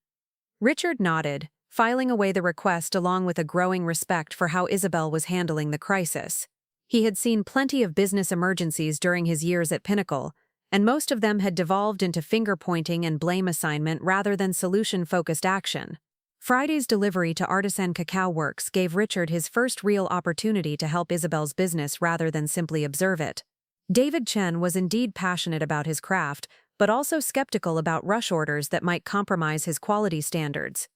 Richard nodded, filing away the request along with a growing respect for how Isabel was handling the crisis. He had seen plenty of business emergencies during his years at Pinnacle, and most of them had devolved into finger-pointing and blame assignment rather than solution-focused action. Friday's delivery to Artisan Cacao Works gave Richard his first real opportunity to help Isabel's business rather than simply observe it. David Chen was indeed passionate about his craft, but also skeptical about rush orders that might compromise his quality standards.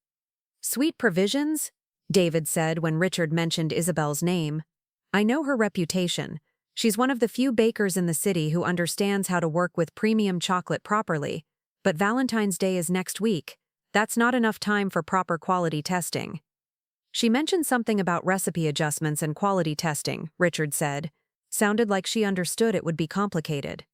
"Sweet Provisions?" David said when Richard mentioned Isabel's name. "I know her reputation. She's one of the few bakers in the city who understands how to work with premium chocolate properly. But Valentine's Day is next week. That's not enough time for proper quality testing." "She mentioned something about recipe adjustments and quality testing," Richard said. Sounded like she understood it would be complicated.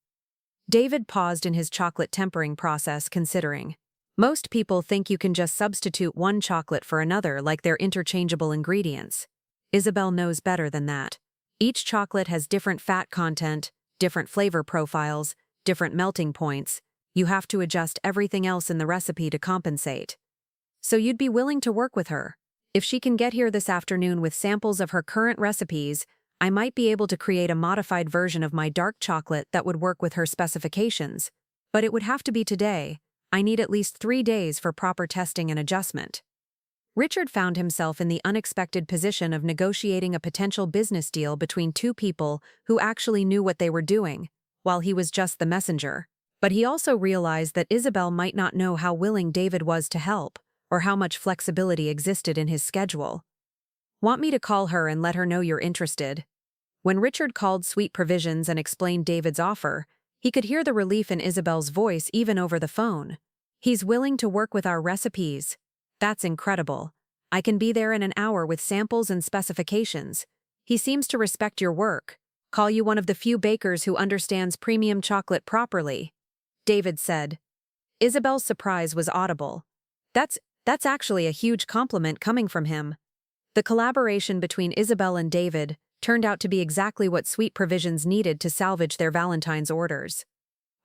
David paused in his chocolate tempering process, considering. "Most people think you can just substitute one chocolate for another like they're interchangeable ingredients. Isabel knows better than that. Each chocolate has different fat content, different flavor profiles, different melting points. You have to adjust everything else in the recipe to compensate." "So you'd be willing to work with her? If she can get here this afternoon with samples of her current recipes, I might be able to create a modified version of my dark chocolate that would work with her specifications. But it would have to be today. I need at least 3 days for proper testing and adjustment." Richard found himself in the unexpected position of negotiating a potential business deal between two people who actually knew what they were doing, while he was just the messenger. But he also realized that Isabel might not know how willing David was to help, or how much flexibility existed in his schedule. "Want me to call her and let her know you're interested?" When Richard called Sweet Provisions and explained David's offer, he could hear the relief in Isabel's voice even over the phone. "He's willing to work with our recipes. That's incredible. I can be there in an hour with samples and specifications. He seems to respect your work. Call you one of the few bakers who understands premium chocolate properly," David said. Isabel's surprise was audible. That's actually a huge compliment coming from him." The collaboration between Isabel and David turned out to be exactly what Sweet Provisions needed to salvage their Valentine's orders.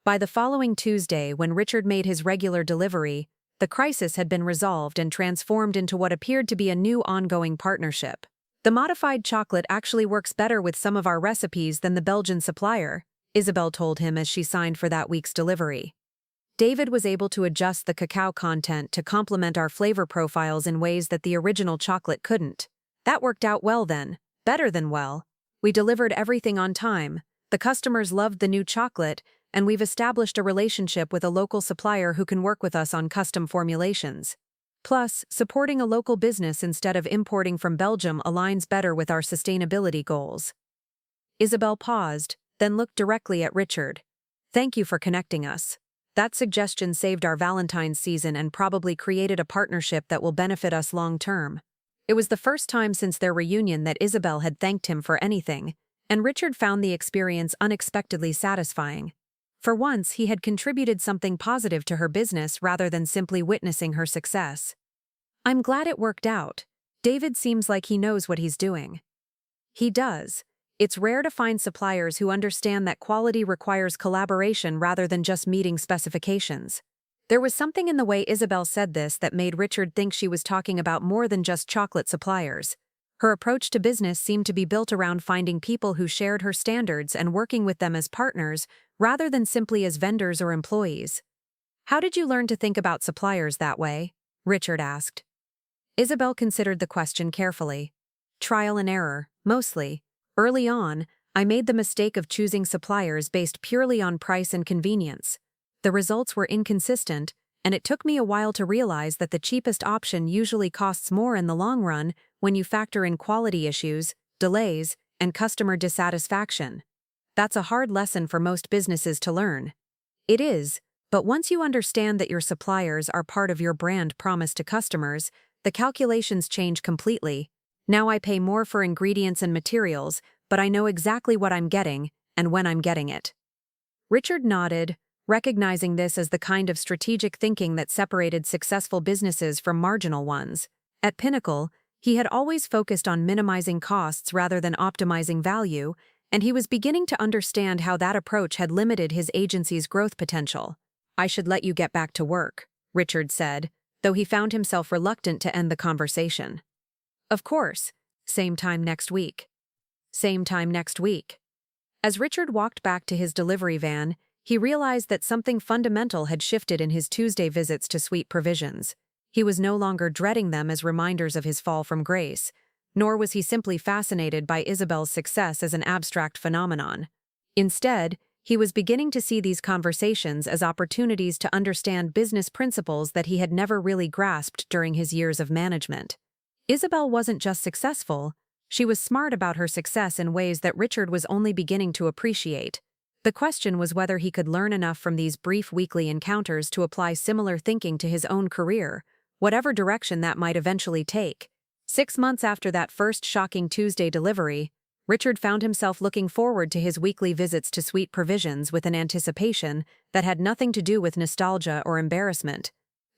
By the following Tuesday, when Richard made his regular delivery, the crisis had been resolved and transformed into what appeared to be a new ongoing partnership. "The modified chocolate actually works better with some of our recipes than the Belgian supplier," Isabel told him as she signed for that week's delivery. "David was able to adjust the cacao content to complement our flavor profiles in ways that the original chocolate couldn't. That worked out well then. Better than well. We delivered everything on time. The customers loved the new chocolate, and we've established a relationship with a local supplier who can work with us on custom formulations. Plus, supporting a local business instead of importing from Belgium aligns better with our sustainability goals." Isabel paused, then looked directly at Richard. "Thank you for connecting us. That suggestion saved our Valentine's season and probably created a partnership that will benefit us long-term." It was the first time since their reunion that Isabel had thanked him for anything, and Richard found the experience unexpectedly satisfying. For once, he had contributed something positive to her business rather than simply witnessing her success. "I'm glad it worked out. David seems like he knows what he's doing." "He does. It's rare to find suppliers who understand that quality requires collaboration rather than just meeting specifications." There was something in the way Isabel said this that made Richard think she was talking about more than just chocolate suppliers. Her approach to business seemed to be built around finding people who shared her standards and working with them as partners rather than simply as vendors or employees. "How did you learn to think about suppliers that way?" Richard asked. Isabel considered the question carefully. "Trial and error, mostly. Early on, I made the mistake of choosing suppliers based purely on price and convenience. The results were inconsistent, and it took me a while to realize that the cheapest option usually costs more in the long run when you factor in quality issues, delays, and customer dissatisfaction. That's a hard lesson for most businesses to learn." "It is, but once you understand that your suppliers are part of your brand promise to customers, The calculations change completely. Now I pay more for ingredients and materials, but I know exactly what I'm getting and when I'm getting it. Richard nodded, recognizing this as the kind of strategic thinking that separated successful businesses from marginal ones. At Pinnacle, he had always focused on minimizing costs rather than optimizing value, and he was beginning to understand how that approach had limited his agency's growth potential. "I should let you get back to work," Richard said, though he found himself reluctant to end the conversation. "Of course. Same time next week." Same time next week. As Richard walked back to his delivery van, he realized that something fundamental had shifted in his Tuesday visits to Sweet Provisions. He was no longer dreading them as reminders of his fall from grace, nor was he simply fascinated by Isabel's success as an abstract phenomenon. Instead, he was beginning to see these conversations as opportunities to understand business principles that he had never really grasped during his years of management. Isabel wasn't just successful, she was smart about her success in ways that Richard was only beginning to appreciate. The question was whether he could learn enough from these brief weekly encounters to apply similar thinking to his own career, whatever direction that might eventually take. 6 months after that first shocking Tuesday delivery, Richard found himself looking forward to his weekly visits to Sweet Provisions with an anticipation that had nothing to do with nostalgia or embarrassment.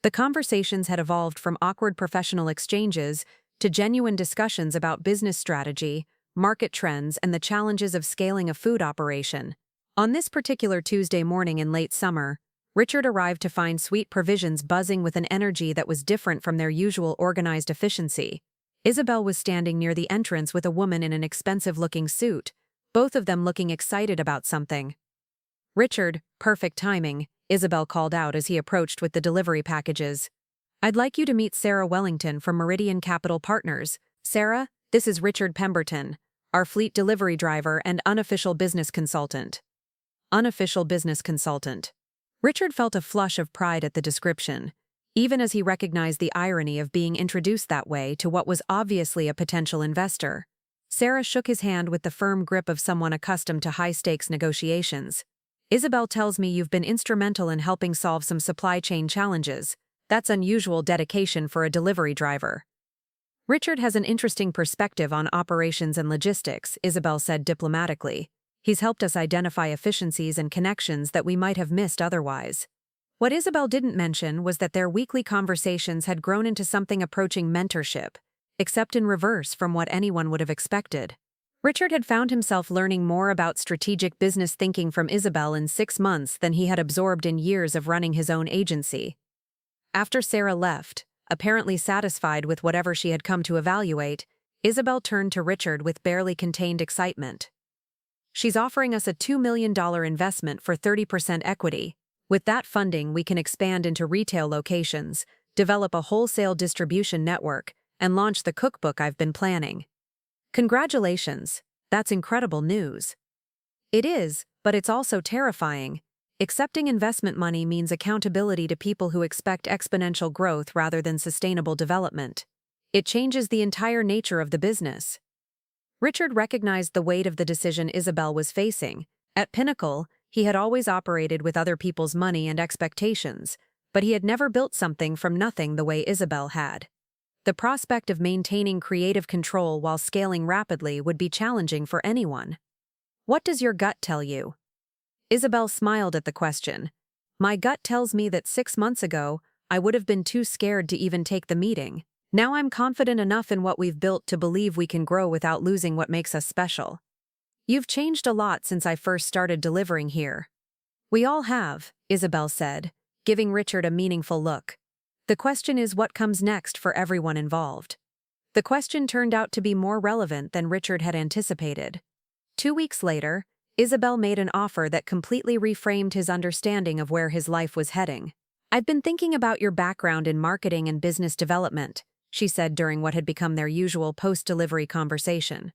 The conversations had evolved from awkward professional exchanges to genuine discussions about business strategy, market trends, and the challenges of scaling a food operation. On this particular Tuesday morning in late summer, Richard arrived to find Sweet Provisions buzzing with an energy that was different from their usual organized efficiency. Isabel was standing near the entrance with a woman in an expensive-looking suit, both of them looking excited about something. "Richard, perfect timing," Isabel called out as he approached with the delivery packages. "I'd like you to meet Sarah Wellington from Meridian Capital Partners. Sarah, this is Richard Pemberton, our fleet delivery driver and unofficial business consultant." Unofficial business consultant. Richard felt a flush of pride at the description, even as he recognized the irony of being introduced that way to what was obviously a potential investor. Sarah shook his hand with the firm grip of someone accustomed to high-stakes negotiations. "Isabel tells me you've been instrumental in helping solve some supply chain challenges. That's unusual dedication for a delivery driver." "Richard has an interesting perspective on operations and logistics," Isabel said diplomatically. "He's helped us identify efficiencies and connections that we might have missed otherwise." What Isabel didn't mention was that their weekly conversations had grown into something approaching mentorship, except in reverse from what anyone would have expected. Richard had found himself learning more about strategic business thinking from Isabel in 6 months than he had absorbed in years of running his own agency. After Sarah left, apparently satisfied with whatever she had come to evaluate, Isabel turned to Richard with barely contained excitement. "She's offering us a $2 million investment for 30% equity. With that funding, we can expand into retail locations, develop a wholesale distribution network, and launch the cookbook I've been planning." "Congratulations. That's incredible news." "It is, but it's also terrifying. Accepting investment money means accountability to people who expect exponential growth rather than sustainable development. It changes the entire nature of the business." Richard recognized the weight of the decision Isabel was facing. At Pinnacle, he had always operated with other people's money and expectations, but he had never built something from nothing the way Isabel had. The prospect of maintaining creative control while scaling rapidly would be challenging for anyone. "What does your gut tell you?" Isabel smiled at the question. "My gut tells me that 6 months ago, I would have been too scared to even take the meeting. Now I'm confident enough in what we've built to believe we can grow without losing what makes us special." "You've changed a lot since I first started delivering here." "We all have," Isabel said, giving Richard a meaningful look. "The question is what comes next for everyone involved." The question turned out to be more relevant than Richard had anticipated. 2 weeks later, Isabel made an offer that completely reframed his understanding of where his life was heading. "I've been thinking about your background in marketing and business development," she said during what had become their usual post-delivery conversation.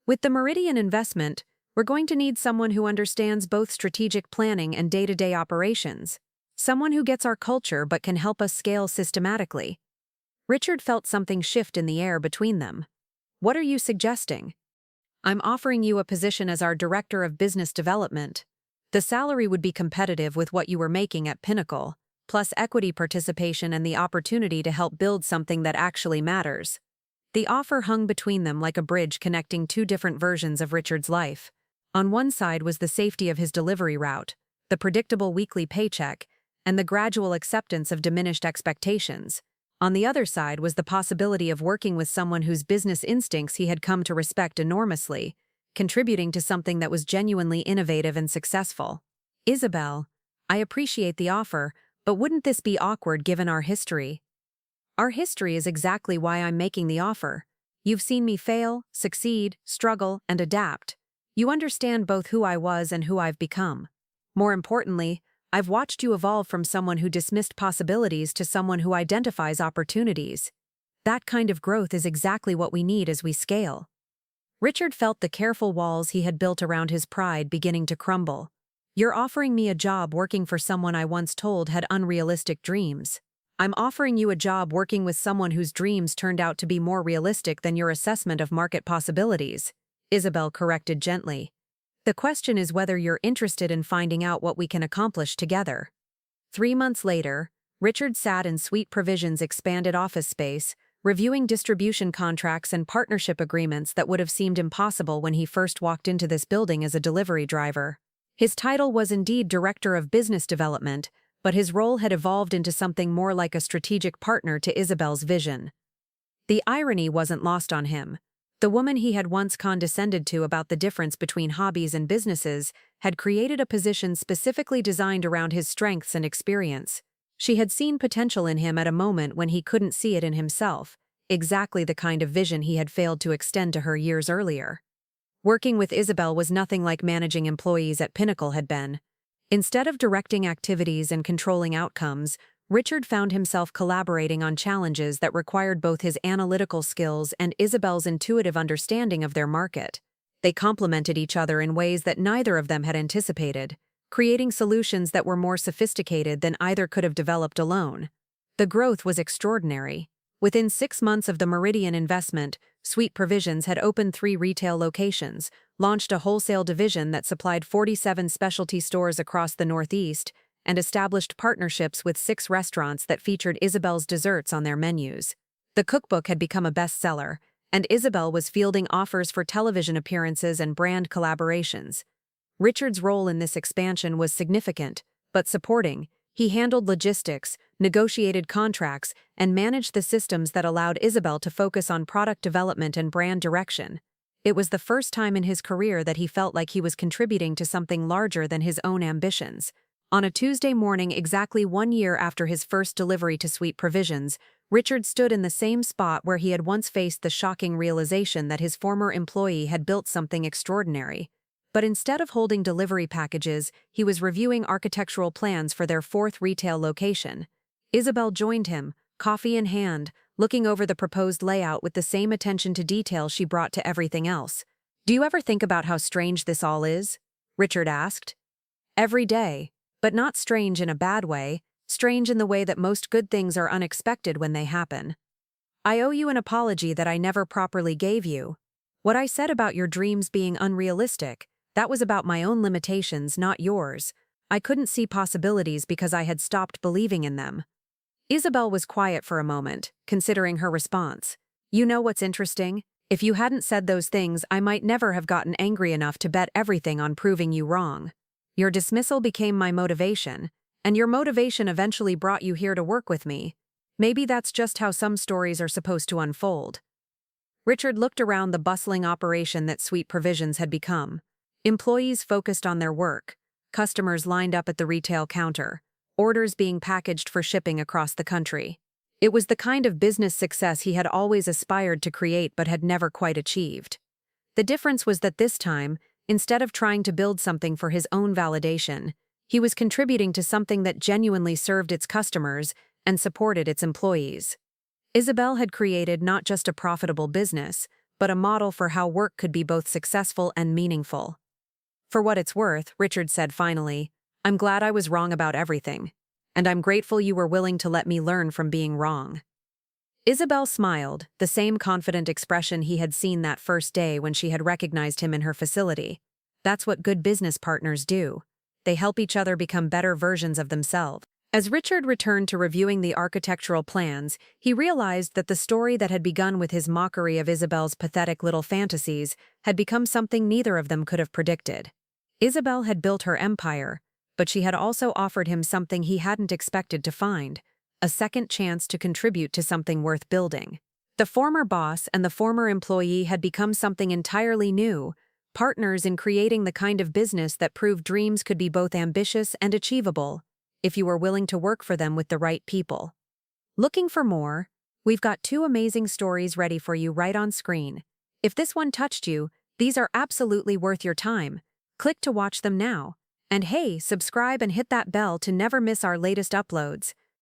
"With the Meridian investment, we're going to need someone who understands both strategic planning and day-to-day operations. Someone who gets our culture but can help us scale systematically." Richard felt something shift in the air between them. "What are you suggesting?" "I'm offering you a position as our Director of Business Development. The salary would be competitive with what you were making at Pinnacle, plus equity participation and the opportunity to help build something that actually matters. The offer hung between them like a bridge connecting two different versions of Richard's life. On one side was the safety of his delivery route, the predictable weekly paycheck, and the gradual acceptance of diminished expectations. On the other side was the possibility of working with someone whose business instincts he had come to respect enormously, contributing to something that was genuinely innovative and successful. Isabel, I appreciate the offer, but wouldn't this be awkward given our history? Our history is exactly why I'm making the offer. You've seen me fail, succeed, struggle, and adapt. You understand both who I was and who I've become. More importantly, I've watched you evolve from someone who dismissed possibilities to someone who identifies opportunities. That kind of growth is exactly what we need as we scale. Richard felt the careful walls he had built around his pride beginning to crumble. You're offering me a job working for someone I once told had unrealistic dreams. I'm offering you a job working with someone whose dreams turned out to be more realistic than your assessment of market possibilities, Isabel corrected gently. The question is whether you're interested in finding out what we can accomplish together. 3 months later, Richard sat in Sweet Provisions' expanded office space, reviewing distribution contracts and partnership agreements that would have seemed impossible when he first walked into this building as a delivery driver. His title was indeed Director of Business Development, but his role had evolved into something more like a strategic partner to Isabel's vision. The irony wasn't lost on him. The woman he had once condescended to about the difference between hobbies and businesses had created a position specifically designed around his strengths and experience. She had seen potential in him at a moment when he couldn't see it in himself, exactly the kind of vision he had failed to extend to her years earlier. Working with Isabel was nothing like managing employees at Pinnacle had been. Instead of directing activities and controlling outcomes, Richard found himself collaborating on challenges that required both his analytical skills and Isabel's intuitive understanding of their market. They complemented each other in ways that neither of them had anticipated, creating solutions that were more sophisticated than either could have developed alone. The growth was extraordinary. Within 6 months of the Meridian investment, Sweet Provisions had opened 3 retail locations, launched a wholesale division that supplied 47 specialty stores across the Northeast, and established partnerships with 6 restaurants that featured Isabel's desserts on their menus. The cookbook had become a bestseller, and Isabel was fielding offers for television appearances and brand collaborations. Richard's role in this expansion was significant, but supporting. He handled logistics, negotiated contracts, and managed the systems that allowed Isabel to focus on product development and brand direction. It was the first time in his career that he felt like he was contributing to something larger than his own ambitions. On a Tuesday morning exactly 1 year after his first delivery to Sweet Provisions, Richard stood in the same spot where he had once faced the shocking realization that his former employee had built something extraordinary. But instead of holding delivery packages, he was reviewing architectural plans for their 4th retail location. Isabel joined him, coffee in hand, looking over the proposed layout with the same attention to detail she brought to everything else. "Do you ever think about how strange this all is?" Richard asked. "Every day. But not strange in a bad way, strange in the way that most good things are unexpected when they happen. I owe you an apology that I never properly gave you. What I said about your dreams being unrealistic, that was about my own limitations, not yours. I couldn't see possibilities because I had stopped believing in them." Isabel was quiet for a moment, considering her response. "You know what's interesting? If you hadn't said those things, I might never have gotten angry enough to bet everything on proving you wrong. Your dismissal became my motivation, and your motivation eventually brought you here to work with me. Maybe that's just how some stories are supposed to unfold." Richard looked around the bustling operation that Sweet Provisions had become. Employees focused on their work, customers lined up at the retail counter, orders being packaged for shipping across the country. It was the kind of business success he had always aspired to create but had never quite achieved. The difference was that this time, instead of trying to build something for his own validation, he was contributing to something that genuinely served its customers and supported its employees. Isabel had created not just a profitable business, but a model for how work could be both successful and meaningful. "For what it's worth," Richard said finally, "I'm glad I was wrong about everything, and I'm grateful you were willing to let me learn from being wrong." Isabel smiled, the same confident expression he had seen that first day when she had recognized him in her facility. That's what good business partners do. They help each other become better versions of themselves. As Richard returned to reviewing the architectural plans, he realized that the story that had begun with his mockery of Isabel's pathetic little fantasies had become something neither of them could have predicted. Isabel had built her empire, but she had also offered him something he hadn't expected to find: a second chance to contribute to something worth building. The former boss and the former employee had become something entirely new, partners in creating the kind of business that proved dreams could be both ambitious and achievable, if you were willing to work for them with the right people. Looking for more? We've got 2 amazing stories ready for you right on screen. If this one touched you, these are absolutely worth your time. Click to watch them now. And hey, subscribe and hit that bell to never miss our latest uploads.